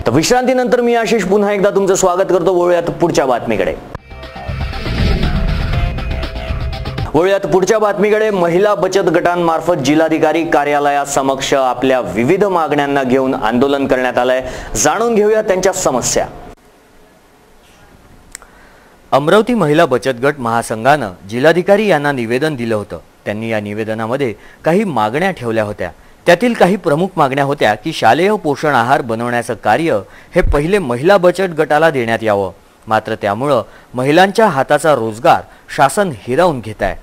विश्रांतीनंतर मी आशिष पुन्हा एकदा तुमचं स्वागत करतो. वळूयात पुढच्या बातमीकडे. महिला बचत गटांमार्फत जिल्हाधिकारी कार्यालयासमक्ष आपल्या विविध मागण्यांना घेऊन आंदोलन करण्यात आलंय. जाणून घेऊया त्यांच्या समस्या. अमरावती महिला बचत गट महासंघानं जिल्हाधिकारी यांना निवेदन दिलं होतं. त्यांनी या निवेदनामध्ये काही मागण्या ठेवल्या होत्या. त्यातील काही प्रमुख मागण्या होत्या की शालेय पोषण आहार बनवण्याचं कार्य हे पहिले महिला बचत गटाला देण्यात यावं. मात्र त्यामुळं महिलांच्या हाताचा रोजगार शासन हिरावून घेत आहे.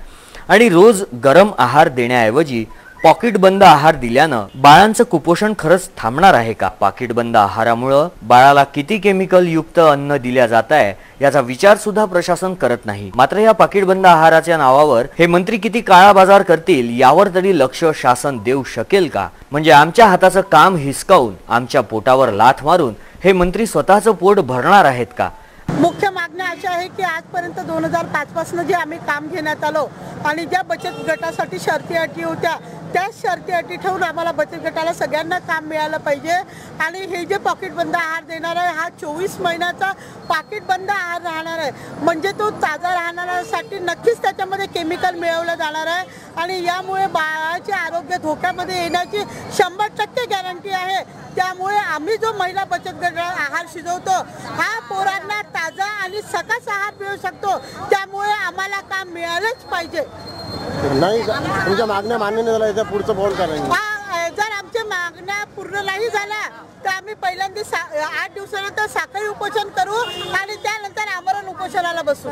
आणि रोज गरम आहार देण्याऐवजी पॉकेटबंद आहार दिल्यानं बाळांचं कुपोषण खरंच थांबणार आहे का? पाकिटबंद आहारामुळे बाळाला किती केमिकल युक्त अन्न दिल्या जात आहे याचा विचार सुद्धा प्रशासन करत नाही. मात्र या पाकिटबंद आहाराच्या नावावर हे मंत्री किती काळा बाजार करतील यावर तरी लक्ष शासन देऊ शकेल का? म्हणजे आमच्या हाताचं काम हिसकावून आमच्या पोटावर लाथ मारून हे मंत्री स्वतःचं पोट भरणार आहेत का? मुख्य मागण्या अशा आहे की आजपर्यंत 2005 पासून जे आम्ही काम घेण्यात आलो आणि ज्या बचत गटासाठी शर्ती अटी होत्या त्या शर्ती अटी ठेवून आम्हाला बचत गटाला सगळ्यांना काम मिळालं पाहिजे. आणि हे जे पॉकेटबंद आहार देणार आहे हा 24 महिन्याचा पॉकेटबंद आहार राहणार आहे. म्हणजे तो ताजा राहण्यासाठी नक्कीच त्याच्यामध्ये केमिकल मिळवलं जाणार आहे आणि यामुळे बाळाचे आरोग्य धोक्यामध्ये येण्याची 100% गॅरंटी आहे. त्यामुळे आम्ही जो महिला बचत गट आहार शिजवतो हा पोरांना ताजा आणि सकस आहार मिळू शकतो. त्यामुळे आम्हाला काम मिळालंच पाहिजे. नाही तुमच्या मागण्या मान्य नाही झाल्या पुढचं पाऊल करायचं. जर आमच्या मागण्या पूर्ण नाही झाल्या तर आम्ही पहिल्यांदा 8 दिवसानंतर साखळी उपोषण करू आणि त्यानंतर आमरण उपोषणाला बसू.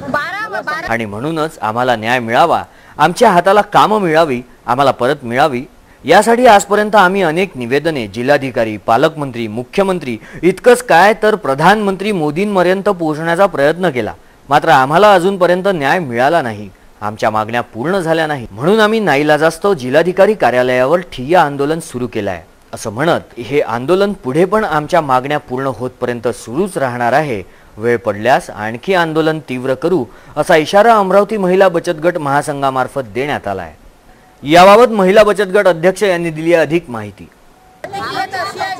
12 आणि म्हणूनच आम्हाला न्याय मिळावा, आमच्या हाताला कामं मिळावी, आम्हाला परत मिळावी यासाठी आजपर्यंत आम्ही अनेक निवेदने जिल्हाधिकारी, पालकमंत्री, मुख्यमंत्री इतकंच काय तर प्रधानमंत्री मोदींपर्यंत पोहोचण्याचा प्रयत्न केला. मात्र आम्हाला अजूनपर्यंत न्याय मिळाला नाही, आमच्या मागण्या पूर्ण झाल्या नाही. म्हणून आम्ही नाईलाजास्तव जिल्हाधिकारी कार्यालयावर ठिय्या आंदोलन सुरू केलं आहे. असं म्हणत हे आंदोलन पुढे पण आमच्या मागण्या पूर्ण होतपर्यंत सुरूच राहणार आहे. वेळ पडल्यास आणखी आंदोलन तीव्र करू असा इशारा अमरावती महिला बचत गट महासंघामार्फत देण्यात आला आहे. याबाबत महिला बचत गट अध्यक्ष यांनी दिली अधिक माहिती.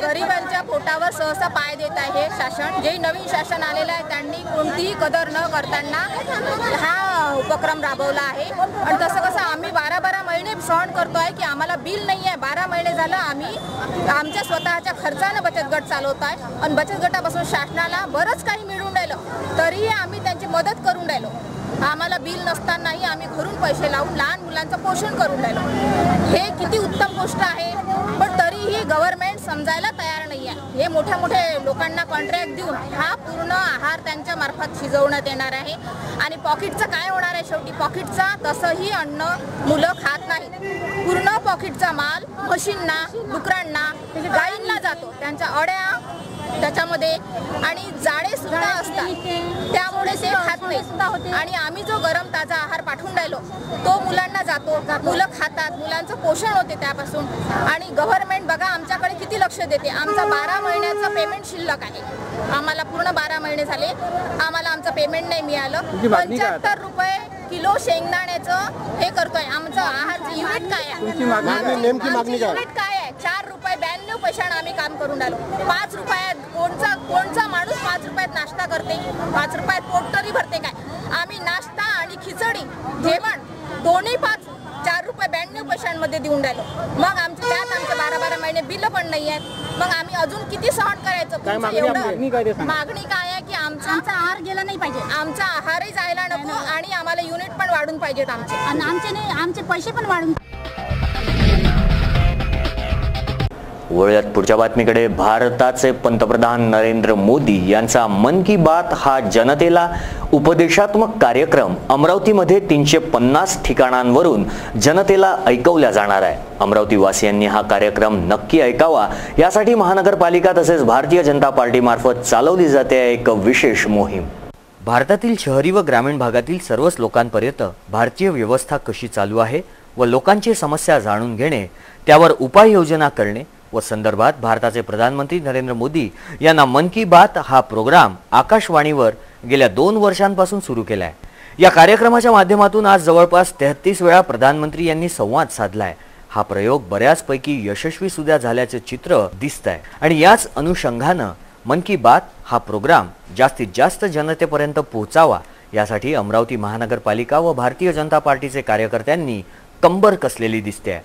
गरिबांच्या पोटावर सहसा पाय देत आहे शासन. जे नवीन शासन आलेलं आहे त्यांनी कोणतीही कदर न करताना हा उपक्रम राबवला आहे. आणि तसं कसं आम्ही 12 महिने सहन करतो आहे की आम्हाला बिल नाही आहे. 12 महिने झालं आम्ही आमच्या स्वतःच्या खर्चानं बचत गट चालवत आहे आणि बचत गटापासून शासनाला बरंच काही मिळून राहिलं तरीही आम्ही त्यांची मदत करून राहिलो. आम्हाला बिल नसतानाही आम्ही घरून पैसे लावून लहान मुलांचं पोषण करून राहिलो. हे किती उत्तम गोष्ट आहे. पण तरीही गव्हर्नमेंट समजायला तयार नाही आहे. हे मोठ्या मोठ्या लोकांना कॉन्ट्रॅक्ट देऊन हा पूर्ण आहार त्यांच्या मार्फत शिजवण्यात येणार आहे. आणि पॉकेटचं काय होणार आहे? शेवटी पॉकेटचा तसंही अन्न मुलं खात नाही. पूर्ण पॉकेटचा माल म्हशींना, डुकरांना, गायींना जातो. त्यांच्या अड्या त्याच्यामध्ये आणि जाळे सुद्धा असतात. त्यामुळे ते खात नाही. आणि आम्ही जो गरम ताजा आहार पाठवून राहिलो तो मुलांना जातो, मुलं खातात, मुलांचं पोषण होते त्यापासून. आणि गव्हर्नमेंट बघा आमच्याकडे किती लक्ष देते. आमचा 12 महिन्याचं पेमेंट शिल्लक आहे. आम्हाला पूर्ण 12 महिने झाले आम्हाला आमचं पेमेंट नाही मिळालं. 75 रुपये किलो शेंगदाण्याचं हे करतोय. आमचं आहारचं युनिट काय आहे? युनिट काय आहे? 4 रुपये 92 पैशानं आम्ही काम करून राहिलो. 5 रुपयात कोणचा माणूस 5 रुपयात नाश्ता करते? 5 रुपयात पोट तरी भरते काय? आम्ही नाश्ता आणि खिचडी, जेवण दोन्ही 4 रुपये 92 पैशांमध्ये देऊन राहिलो. मग आमचे 12 महिने बिल पण नाही आहेत. मग आम्ही अजून किती सहन करायचं? मागणी काय आहे की आमचा आहार गेला नाही पाहिजे. आमचा आहारही जायला नको आणि आम्हाला युनिट पण वाढून पाहिजेत आमचे. आणि आमचे पैसे पण वाढून. वळूयात पुढच्या बातमीकडे. भारताचे पंतप्रधान नरेंद्र मोदी यांचा मन की बात हा जनतेला उपदेशात्मक कार्यक्रम अमरावतीमध्ये 350 ठिकाणांवरून जनतेला ऐकवला जाणार आहे. अमरावती वासियांनी हा कार्यक्रम नक्की ऐकावा यासाठी महानगरपालिका तसेच भारतीय जनता पार्टी मार्फत चालवली जाते एक विशेष मोहीम. भारतातील शहरी व ग्रामीण भागातील सर्वच लोकांपर्यंत भारतीय व्यवस्था कशी चालू आहे व लोकांची समस्या जाणून घेणे, त्यावर उपाययोजना करणे व संदर्भात भारताचे प्रधानमंत्री नरेंद्र मोदी यांना मन की बात हा प्रोग्राम आकाशवाणीवर गेल्या 2 वर्षांपासून सुरू केला आहे. या कार्यक्रमाच्या माध्यमातून आज जवळपास 33 वेळा प्रधानमंत्री यांनी संवाद साधलाय. हा प्रयोग बऱ्याचपैकी यशस्वी सुद्धा झाल्याचे चित्र दिसतंय आणि याच अनुषंगानं मन की बात हा प्रोग्राम जास्तीत जास्त जनतेपर्यंत पोहोचावा यासाठी अमरावती महानगरपालिका व भारतीय जनता पार्टीचे कार्यकर्त्यांनी कंबर कसलेली दिसते.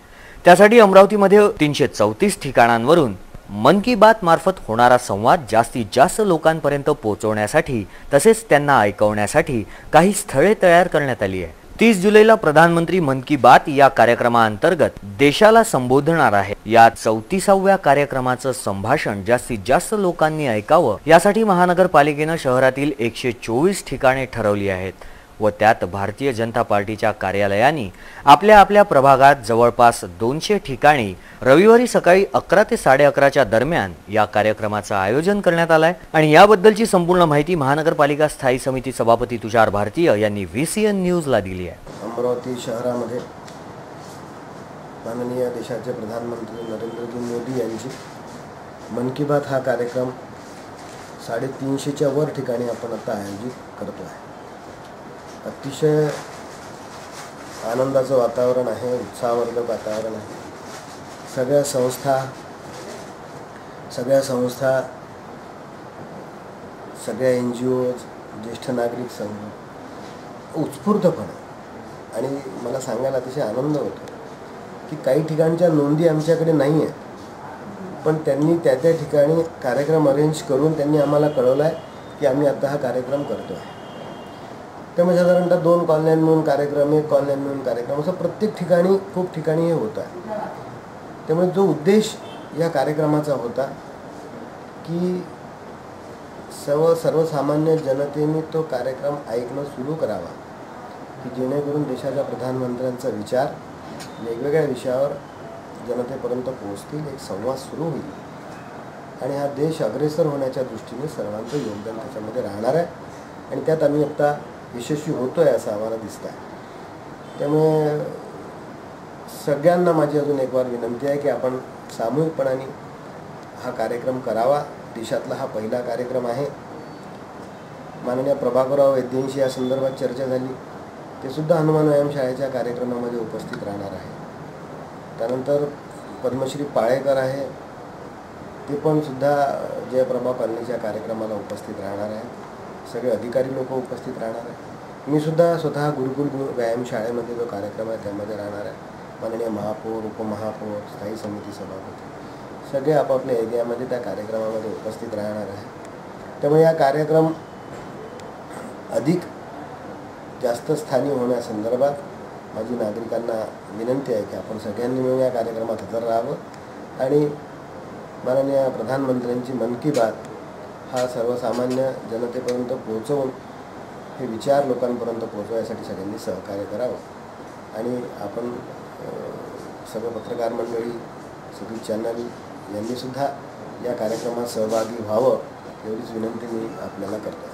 त्यासाठी अमरावतीमध्ये 334 ठिकाणांवरून मन की बात मार्फत होणारा संवाद जास्तीत जास्त लोकांपर्यंत पोहोचवण्यासाठी तसेच त्यांना ऐकवण्यासाठी काही स्थळे तयार करण्यात आली आहे. 30 जुलैला प्रधानमंत्री मन की बात या कार्यक्रमाअंतर्गत देशाला संबोधणार आहे. या 34व्या कार्यक्रमाचं संभाषण जास्तीत जास्त लोकांनी ऐकावं यासाठी महानगरपालिकेनं शहरातील 124 ठिकाणे ठरवली आहेत. व त्यात भारतीय जनता पार्टीच्या कार्यालयांनी आपल्या आपल्या प्रभागात जवळपास 200 ठिकाणी रविवारी सकाळी 11 ते 11:30च्या दरम्यान या कार्यक्रमाचं आयोजन करण्यात आलंय आणि याबद्दलची संपूर्ण माहिती महानगरपालिका स्थायी समिती सभापती तुषार भारतीय यांनी VCN न्यूजला दिली आहे। अमरावती शहरामध्ये माननीय देशाचे प्रधानमंत्री नरेंद्रजी मोदी यांची मन की बात हा कार्यक्रम 350च्या वर ठिकाणी आपण आता आयोजित करतो आहे। अतिशय आनंदाचं वातावरण आहे, उत्साहवर्धक वातावरण आहे। सगळ्या संस्था सगळ्या NGOज, ज्येष्ठ नागरिक संघ उत्स्फूर्तपणे आणि मला सांगायला अतिशय आनंद होतो की काही ठिकाणच्या नोंदी आमच्याकडे नाही आहेत, पण त्यांनी त्या ठिकाणी कार्यक्रम अरेंज करून त्यांनी आम्हाला कळवलं आहे की आम्ही आता हा कार्यक्रम करतो आहे। त्यामुळे साधारणतः 2 कॉलन्यां मिळून कार्यक्रम, 1 कॉलन्यां मिळून कार्यक्रम, असं प्रत्येक ठिकाणी खूप ठिकाणी हे होत आहे। त्यामुळे जो उद्देश या कार्यक्रमाचा होता की सर्वसामान्य जनतेने तो कार्यक्रम ऐकणं सुरू करावा की जेणेकरून देशाच्या प्रधानमंत्र्यांचा विचार वेगवेगळ्या विषयावर जनतेपर्यंत पोहोचतील, एक संवाद सुरू होईल आणि हा देश अग्रेसर होण्याच्या दृष्टीने सर्वांचं योगदान त्याच्यामध्ये राहणार आहे आणि त्यात आम्ही आता यशस्वी होतो आहे असं आम्हाला दिसतं आहे। त्यामुळे सगळ्यांना माझी अजून एक वार विनंती आहे की आपण सामूहिकपणाने हा कार्यक्रम करावा। देशातला हा पहिला कार्यक्रम आहे। माननीय प्रभाकरराव वैद्यांशी या संदर्भात चर्चा झाली, ते सुद्धा हनुमान व्यायामशाळेच्या कार्यक्रमामध्ये उपस्थित राहणार आहे। त्यानंतर पद्मश्री पाळेकर आहे, ते पण सुद्धा जयप्रभा कॉलनीच्या कार्यक्रमाला उपस्थित राहणार आहे। सगळे अधिकारी लोक उपस्थित राहणार आहे। मी सुद्धा स्वतः गुरुकुल व्यायामशाळेमध्ये जो कार्यक्रम आहे त्यामध्ये राहणार आहे। माननीय महापौर, उपमहापौर, स्थायी समिती सभापती सगळे आपापल्या एरियामध्ये त्या कार्यक्रमामध्ये उपस्थित राहणार आहे। त्यामुळे हा कार्यक्रम अधिक जास्त स्थानी होण्यासंदर्भात माझी नागरिकांना विनंती आहे की आपण सगळ्यांनी मिळून या कार्यक्रमात हजर राहावं आणि माननीय प्रधानमंत्र्यांची मन की बात हा सर्वसामान्य जनतेपर्यंत पोहोचवून हे विचार लोकांपर्यंत पोहोचवण्यासाठी सगळ्यांनी सहकार्य करावं आणि आपण सर्व पत्रकार मंडळी, सगळी चॅनल यांनीसुद्धा या कार्यक्रमात सहभागी व्हावं एवढीच विनंती मी आपल्याला करतो आहे।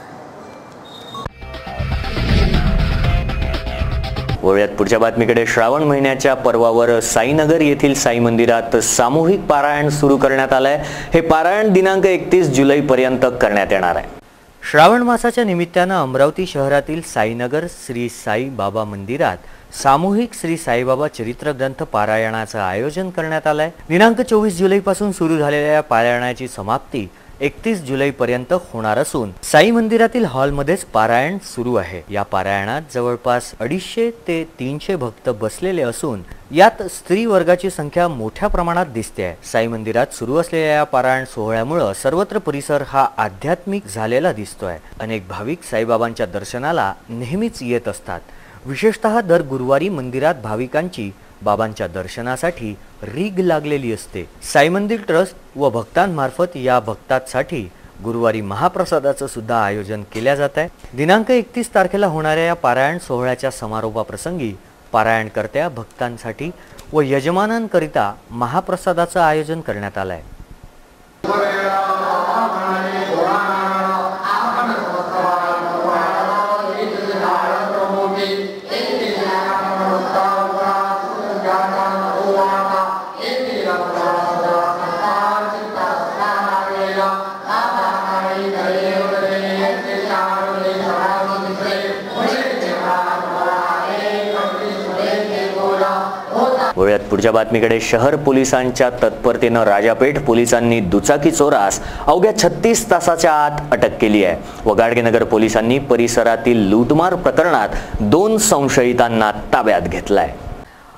वळूयात पुढच्या बातमीकडे। श्रावण महिन्याच्या पर्वावर साईनगर येथील साई मंदिरात सामूहिक पारायण सुरू करण्यात आलंय। हे पारायण दिनांक 31 जुलैपर्यंत करण्यात येणार आहे। श्रावण मासाच्या निमित्तानं अमरावती शहरातील साईनगर श्री साई बाबा मंदिरात सामूहिक श्री साईबाबा चरित्र ग्रंथ पारायणाचं आयोजन करण्यात आलंय। दिनांक 24 जुलैपासून सुरू झालेल्या या पारायणाची समाप्ती 31 जुलैपर्यंत होणार असून साई मंदिरातील हॉलमध्येच पारायण सुरू आहे। या पारायणात जवळपास 250 ते 300 भक्त बसलेले असून यात स्त्री वर्गाची संख्या मोठ्या प्रमाणात दिसते आहे। साई मंदिरात सुरू असलेल्या या पारायण सोहळ्यामुळे सर्वत्र परिसर हा आध्यात्मिक झालेला दिसतोय। अनेक भाविक साईबाबांच्या दर्शनाला नेहमीच येत असतात। विशेषतः दर गुरुवारी मंदिरात भाविकांची बाबांच्या दर्शनासाठी रीग लागलेली असते। साई मंदिर ट्रस्ट व भक्तांमार्फत या भक्तांसाठी गुरुवारी महाप्रसादाचं सुद्धा आयोजन केल्या जात आहे। दिनांक 31 तारखेला होणाऱ्या या पारायण सोहळ्याच्या समारोपाप्रसंगी पारायणकर्त्या भक्तांसाठी व यजमानांकरिता महाप्रसादाचं आयोजन करण्यात आलंय। वळूयात पुढच्या बातमीकडे। शहर पोलिसांच्या तत्परतेनं राजापेठ पोलिसांनी दुचाकी चोरास अवघ्या 36 तासाच्या आत अटक केली आहे व गाडगेनगर पोलिसांनी परिसरातील लूटमार प्रकरणात 2 संशयितांना ताब्यात घेतलाय।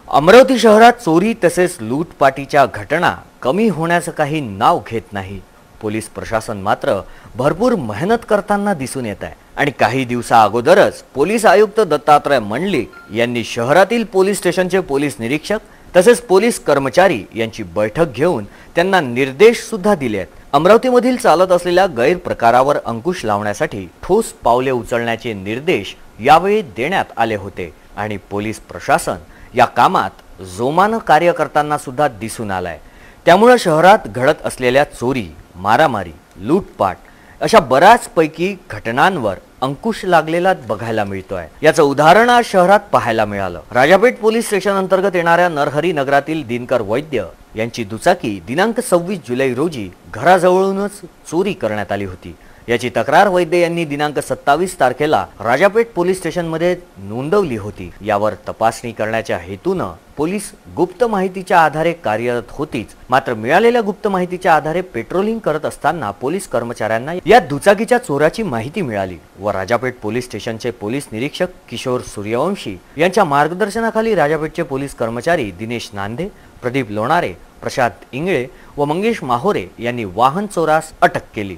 अमरावती शहरात चोरी तसेच लूटपाटीच्या घटना कमी होण्याचं काही नाव घेत नाही। पोलीस प्रशासन मात्र भरपूर मेहनत करताना दिसून येत आहे आणि काही दिवसा अगोदरच पोलीस आयुक्त दत्तात्रय मंडलिक यांनी शहरातील पोलीस स्टेशनचे पोलीस निरीक्षक तसेच पोलीस कर्मचारी यांची बैठक घेऊन त्यांना निर्देश सुद्धा दिले आहेत. अमरावतीमधील चालत असलेल्या गैरप्रकारावर अंकुश लावण्यासाठी ठोस पावले उचलण्याचे निर्देश यावेळी देण्यात आले होते आणि पोलीस प्रशासन या कामात जोमानं कार्य करताना सुद्धा दिसून आलाय. त्यामुळे शहरात घडत असलेल्या चोरी, मारामारी, लूटपाट अशा बऱ्याचपैकी घटनांवर अंकुश लागलेला बघायला मिळतोय. याचं उदाहरण आज शहरात पाहायला मिळालं. राजापेठ पोलीस स्टेशन अंतर्गत येणाऱ्या नरहरी नगरातील दिनकर वैद्य यांची दुचाकी दिनांक 26 जुलै रोजी घराजवळूनच चोरी करण्यात आली होती. याची तक्रार वैद्य यांनी दिनांक 27 तारखेला राजापेठ पोलीस स्टेशनमध्ये नोंदवली होती. यावर तपासणी करण्याच्या हेतूनं पोलीस गुप्त माहितीच्या आधारे कार्यरत होतीच. मात्र मिळालेल्या गुप्त माहितीच्या आधारे पेट्रोलिंग करत असताना पोलीस कर्मचाऱ्यांना या दुचाकीच्या चोराची माहिती मिळाली व राजापेठ पोलीस स्टेशनचे पोलीस निरीक्षक किशोर सूर्यवंशी यांच्या मार्गदर्शनाखाली राजापेठचे पोलीस कर्मचारी दिनेश नांदे, प्रदीप लोणारे, प्रशांत इंगळे व मंगेश माहोरे यांनी वाहन चोरास अटक केली.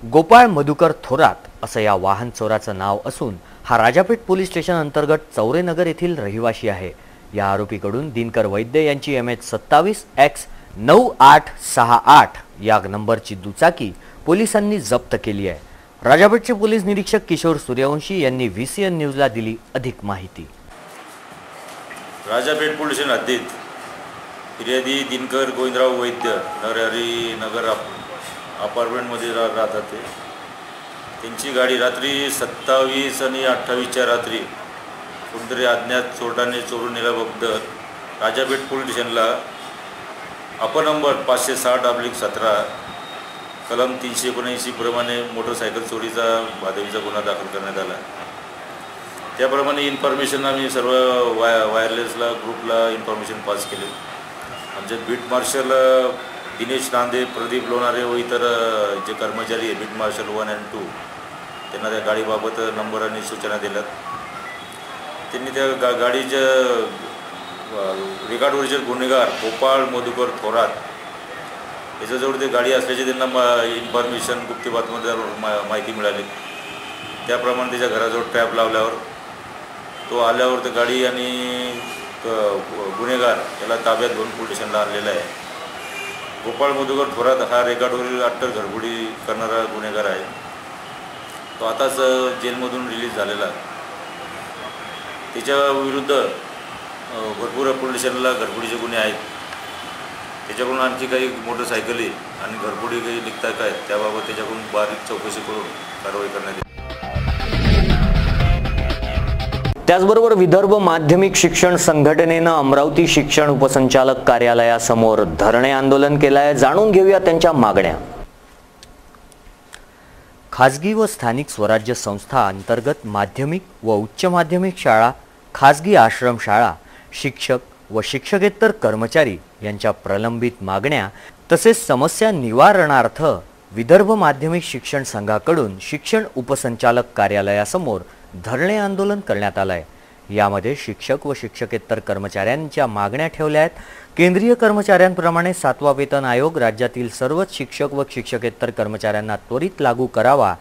गोपाळ मधुकर थोरात असं या वाहन चोराचं नाव असून हा राजापेठ पोलीस स्टेशन अंतर्गत चौरेनगर येथील रहिवासी आहे. या आरोपीकडून दिनकर वैद्य यांची MH27X9868 या नंबरची दुचाकी पोलिसांनी जप्त केली आहे. राजापेठचे पोलीस निरीक्षक किशोर सूर्यवंशी यांनी VCN न्यूजला दिली अधिक माहिती. राजापेठ पोलीस स्टेशन हद्दीत फिर्यादी दिनकर गोविंदराव वैद्य नरहरी नगर अपार्टमेंटमध्ये राहतात. त्यांची गाडी रात्री 27 आणि 28च्या रात्री कोणतरी अज्ञात चोरट्याने चोरून नेल्याबद्दल राजापेठ पोलीस स्टेशनला अपनंबर 560/17 कलम 379 प्रमाणे मोटरसायकल चोरीचा भादवीचा गुन्हा दाखल करण्यात आला. त्याप्रमाणे इन्फॉर्मेशन आम्ही सर्व वायरलेसला ग्रुपला इन्फॉर्मेशन पास केले. आमचे बीट मार्शल दिनेश नांदे, प्रदीप लोणारे व इतर जे कर्मचारी आहे बीट मार्शल 1 आणि 2 त्यांना त्या गाडीबाबत नंबर आणि सूचना दिल्यात. त्यांनी त्या गाडीच्या रेकॉर्डवरचे गुन्हेगार गोपाळ मधुकर थोरात याच्याजवळ ते गाडी असल्याचे त्यांना इन्फॉर्मेशन गुप्त बातमीदार माहिती मिळाली. त्याप्रमाणे त्याच्या घराजवळ ट्रॅप लावल्यावर तो आल्यावर तर गाडी आणि गुन्हेगार याला ताब्यात घेऊन पोलीस स्टेशनला आणलेला आहे. गोपाळ मधुकर थोरात हा रेकॉर्डवरील अट्टर घरगुडी करणारा गुन्हेगार आहे. तो आताच जेलमधून रिलीज झालेला. त्याच्या विरुद्ध भरपूर पोलीस स्टेशनला घरगुडीचे गुन्हे आहेत. त्याच्याकडून आणखी काही मोटरसायकली आणि घरगुडी काही निघतात काय त्याबाबत त्याच्याकडून बारीक चौकशी करून कारवाई करण्यात येईल. त्याचबरोबर विदर्भ माध्यमिक शिक्षण संघटनेनं अमरावती शिक्षण उपसंचालक कार्यालयासमोर धरणे आंदोलन केलं आहे. जाणून घेऊया त्यांच्या मागण्या. खाजगी व स्थानिक स्वराज्य संस्था अंतर्गत माध्यमिक व उच्च माध्यमिक शाळा, खाजगी आश्रमशाळा, शिक्षक व शिक्षकेतर कर्मचारी यांच्या प्रलंबित मागण्या तसेच समस्या निवारणार्थ विदर्भ माध्यमिक शिक्षण संघाकडून शिक्षण उपसंचालक कार्यालयासमोर धरणे आंदोलन करण्यात आलं आहे. यामध्ये शिक्षक व शिक्षकेतर कर्मचाऱ्यांच्या मागण्या ठेवल्या आहेत. केंद्रीय कर्मचाऱ्यांप्रमाणे 7वा वेतन आयोग राज्यातील सर्वच शिक्षक व शिक्षकेतर कर्मचाऱ्यांना त्वरित लागू करावा.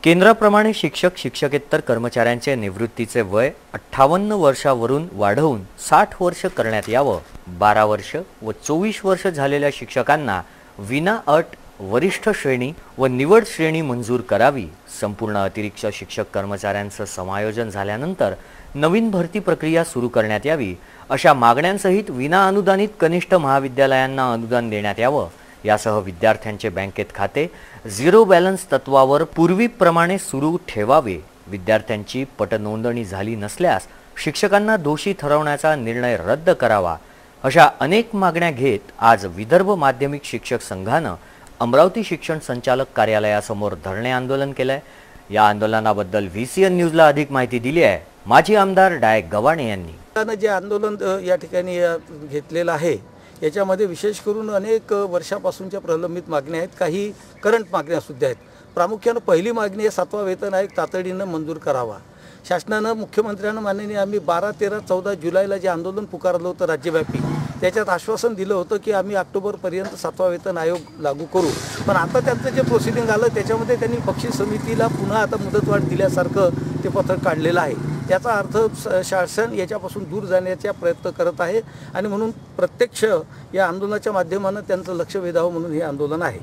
केंद्राप्रमाणे शिक्षक शिक्षकेतर कर्मचाऱ्यांचे निवृत्तीचे वय 58 वर्षावरून वाढवून 60 वर्ष करण्यात यावं. 12 वर्ष व 24 वर्ष झालेल्या शिक्षकांना विना अट वरिष्ठ श्रेणी व निवड श्रेणी मंजूर करावी. संपूर्ण अतिरिक्त शिक्षक कर्मचाऱ्यांचं समायोजन झाल्यानंतर नवीन भरती प्रक्रिया सुरू करण्यात यावी. अशा मागण्यांसहित विना अनुदानित कनिष्ठ महाविद्यालयांना अनुदान देण्यात यावं. यासह विद्यार्थ्यांचे बँकेत खाते झिरो बॅलन्स तत्वावर पूर्वीप्रमाणे सुरू ठेवावे. विद्यार्थ्यांची पटनोंदणी झाली नसल्यास शिक्षकांना दोषी ठरवण्याचा निर्णय रद्द करावा. अशा अनेक मागण्या घेत आज विदर्भ माध्यमिक शिक्षक संघानं अमरावती शिक्षण संचालक कार्यालयासमोर धरणे आंदोलन केलंय. या आंदोलनाबद्दल VCN न्यूजला अधिक माहिती दिली आहे माजी आमदार डायक गव्हाणे यांनी. जे आंदोलन या ठिकाणी घेतलेलं आहे याच्यामध्ये विशेष करून अनेक वर्षापासूनच्या प्रलंबित मागण्या आहेत, काही करंट मागण्या सुद्धा आहेत. प्रामुख्यानं पहिली मागणी आहे 7वा वेतन आयोग तातडीनं मंजूर करावा. शासनानं मुख्यमंत्र्यांना माननीय आम्ही 12, 13, 14 जुलैला जे आंदोलन पुकारलं होतं राज्यव्यापी त्याच्यात आश्वासन दिलं होतं की आम्ही ऑक्टोबरपर्यंत 7वा वेतन आयोग लागू करू. पण आता त्यांचं जे प्रोसिडिंग आलं त्याच्यामध्ये त्यांनी बक्षीस समितीला पुन्हा आता मुदतवाढ दिल्यासारखं ते पत्रक काढलेलं आहे. त्याचा अर्थ शासन याच्यापासून दूर जाण्याचा प्रयत्न करत आहे आणि म्हणून प्रत्यक्ष या आंदोलनाच्या माध्यमानं त्यांचं लक्ष वेधावं म्हणून हे आंदोलन आहे.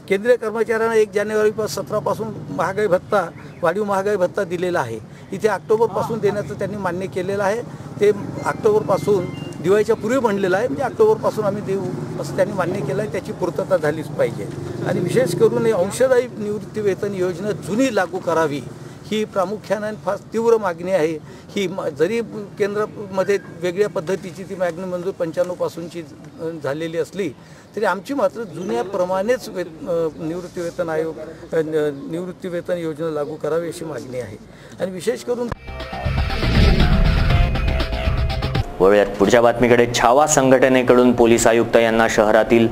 केंद्रीय कर्मचाऱ्यांना 1 जानेवारी 17 पासून महागाई भत्ता, वाढीव महागाई भत्ता दिलेला आहे. इथे ऑक्टोबरपासून देण्याचं त्यांनी मान्य केलेलं आहे. ते ऑक्टोबरपासून दिवाळीच्या पूर्वी म्हणलेलं आहे, म्हणजे ऑक्टोबरपासून आम्ही देऊ असं त्यांनी मान्य केलं आहे. त्याची पूर्तता झालीच पाहिजे. आणि विशेष करून हे अंशदायी निवृत्ती वेतन योजना जुनी लागू करावी ही प्रामुख्याने फार तीव्र मागणी आहे. ही जरी केंद्रामध्ये वेगळ्या पद्धतीची ती मागणी मंजूर 95 पासूनची झालेली असली तरी आमची मात्र जुन्याप्रमाणेच निवृत्ती वेतन योजना लागू करावी अशी मागणी आहे. आणि विशेष करून वळूयात पुढच्या बातमीकडे. छावा संघटनेकडून पोलीस आयुक्त यांना शहरातील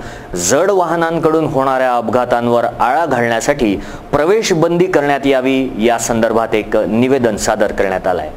जड वाहनांकडून होणाऱ्या अपघातांवर आळा घालण्यासाठी प्रवेश बंदी करण्यात यावी या संदर्भात एक निवेदन सादर करण्यात आलं आहे.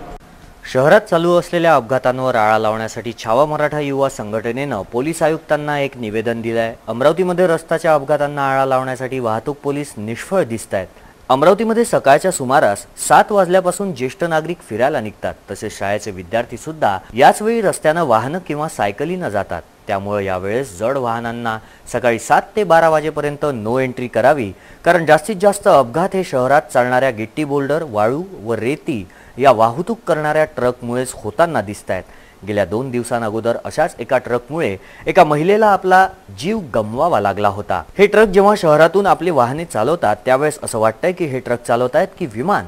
शहरात चालू असलेल्या अपघातांवर आळा लावण्यासाठी छावा मराठा युवा संघटनेनं पोलीस आयुक्तांना एक निवेदन दिलं आहे. अमरावतीमध्ये रस्त्याच्या अपघातांना आळा लावण्यासाठी वाहतूक पोलीस निष्फळ दिसत आहेत. अमरावतीमध्ये सकाळच्या सुमारास 7 वाजल्यापासून ज्येष्ठ नागरिक फिरायला निघतात. तसेच शाळेचे विद्यार्थी सुद्धा याच वेळी रस्त्यानं वाहनं किंवा सायकलीनं जातात. त्यामुळे यावेळेस जड वाहनांना सकाळी 7 ते 12 वाजेपर्यंत नो एंट्री करावी, कारण जास्तीत जास्त अपघात हे शहरात चालणाऱ्या गिट्टी बोल्डर, वाळू व रेती या वाहतूक करणाऱ्या ट्रकमुळेच होताना दिसत आहेत. गेल्या 2 दिवसांअगोदर अशाच एका ट्रकमुळे एका महिलेला आपला जीव गमवावा लागला होता. हे ट्रक जेव्हा शहरातून आपली वाहने चालवतात त्यावेळेस असं वाटतंय की हे ट्रक चालवतायत की विमान,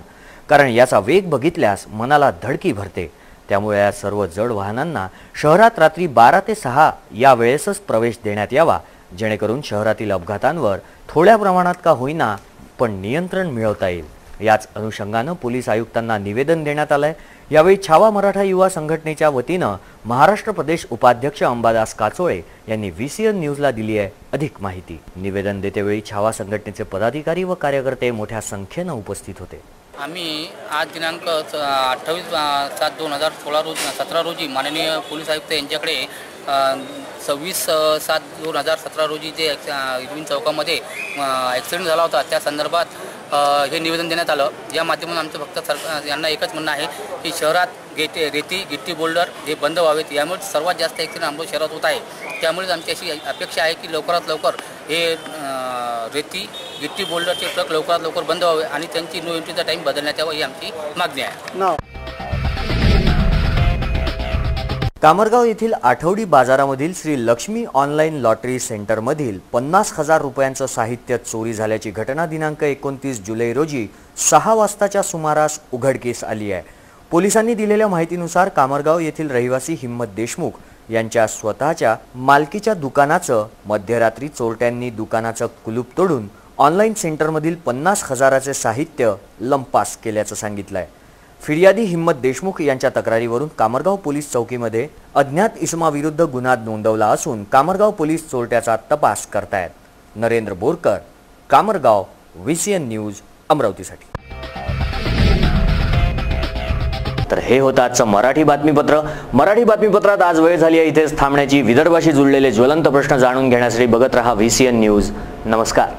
कारण याचा वेग बघितल्यास मनाला धडकी भरते. त्यामुळे या सर्व जड वाहनांना शहरात रात्री 12 ते 6 या वेळेसच प्रवेश देण्यात यावा, जेणेकरून शहरातील अपघातांवर थोड्या प्रमाणात का होईना पण नियंत्रण मिळवता येईल. याच अनुषंगानं पोलीस आयुक्तांना निवेदन देण्यात आलंय. यावेळी छावा मराठा युवा संघटनेच्या वतीनं महाराष्ट्र प्रदेश उपाध्यक्ष अंबादास काचोळे यांनी VCN न्यूजला दिली आहे अधिक माहिती. निवेदन देतेवेळी छावा संघटनेचे पदाधिकारी व कार्यकर्ते मोठ्या संख्येनं उपस्थित होते. आम्ही आज दिनांक 28/7/2017 रोजी माननीय पोलीस आयुक्त यांच्याकडे 26/7/2017 रोजी जे इरविन चौकामध्ये ॲक्सिडेंट झाला होता त्या संदर्भात हे निवेदन देण्यात आलं. या माध्यमातून आमचं फक्त यांना एकच म्हणणं आहे की शहरात रेती, गिट्टी बोल्डर हे बंद व्हावेत. यामुळे सर्वात जास्त ॲक्सिडेंट आमच्या शहरात होत आहे. त्यामुळेच आमची अशी अपेक्षा आहे की लवकरात लवकर हे रेती, गिट्टी बोल्डरचे ट्रक लवकरात लवकर बंद व्हावे आणि त्यांची नो एंट्रीचा टाईम बदलण्यात यावा ही आमची मागणी आहे. कामरगाव येथील आठवडी बाजारामधील श्री लक्ष्मी ऑनलाईन लॉटरी सेंटरमधील 50,000 रुपयांचं साहित्य चोरी झाल्याची घटना दिनांक 29 जुलै रोजी 6 वाजताच्या सुमारास उघडकीस आली आहे. पोलिसांनी दिलेल्या माहितीनुसार कामरगाव येथील रहिवासी हिम्मत देशमुख यांच्या स्वतःच्या मालकीच्या दुकानाचं मध्यरात्री चोरट्यांनी दुकानाचं कुलूप तोडून ऑनलाईन सेंटरमधील 50,000चे साहित्य लंपास केल्याचं सांगितलंय. फिर्यादी हिम्मत देशमुख यांच्या तक्रारीवरून कामरगाव पोलीस चौकीमध्ये अज्ञात इसमाविरुद्ध गुन्हा नोंदवला असून कामरगाव पोलीस चोरट्याचा तपास करतायत. नरेंद्र बोरकर, कामरगाव, VCN न्यूज, अमरावतीसाठी. तर हे होतं आजचं मराठी बातमीपत्र. मराठी बातमीपत्रात आज वेळ झाली आहे इथेच थांबण्याची. विदर्भाशी जुळलेले ज्वलंत प्रश्न जाणून घेण्यासाठी बघत रहा VCN न्यूज. नमस्कार.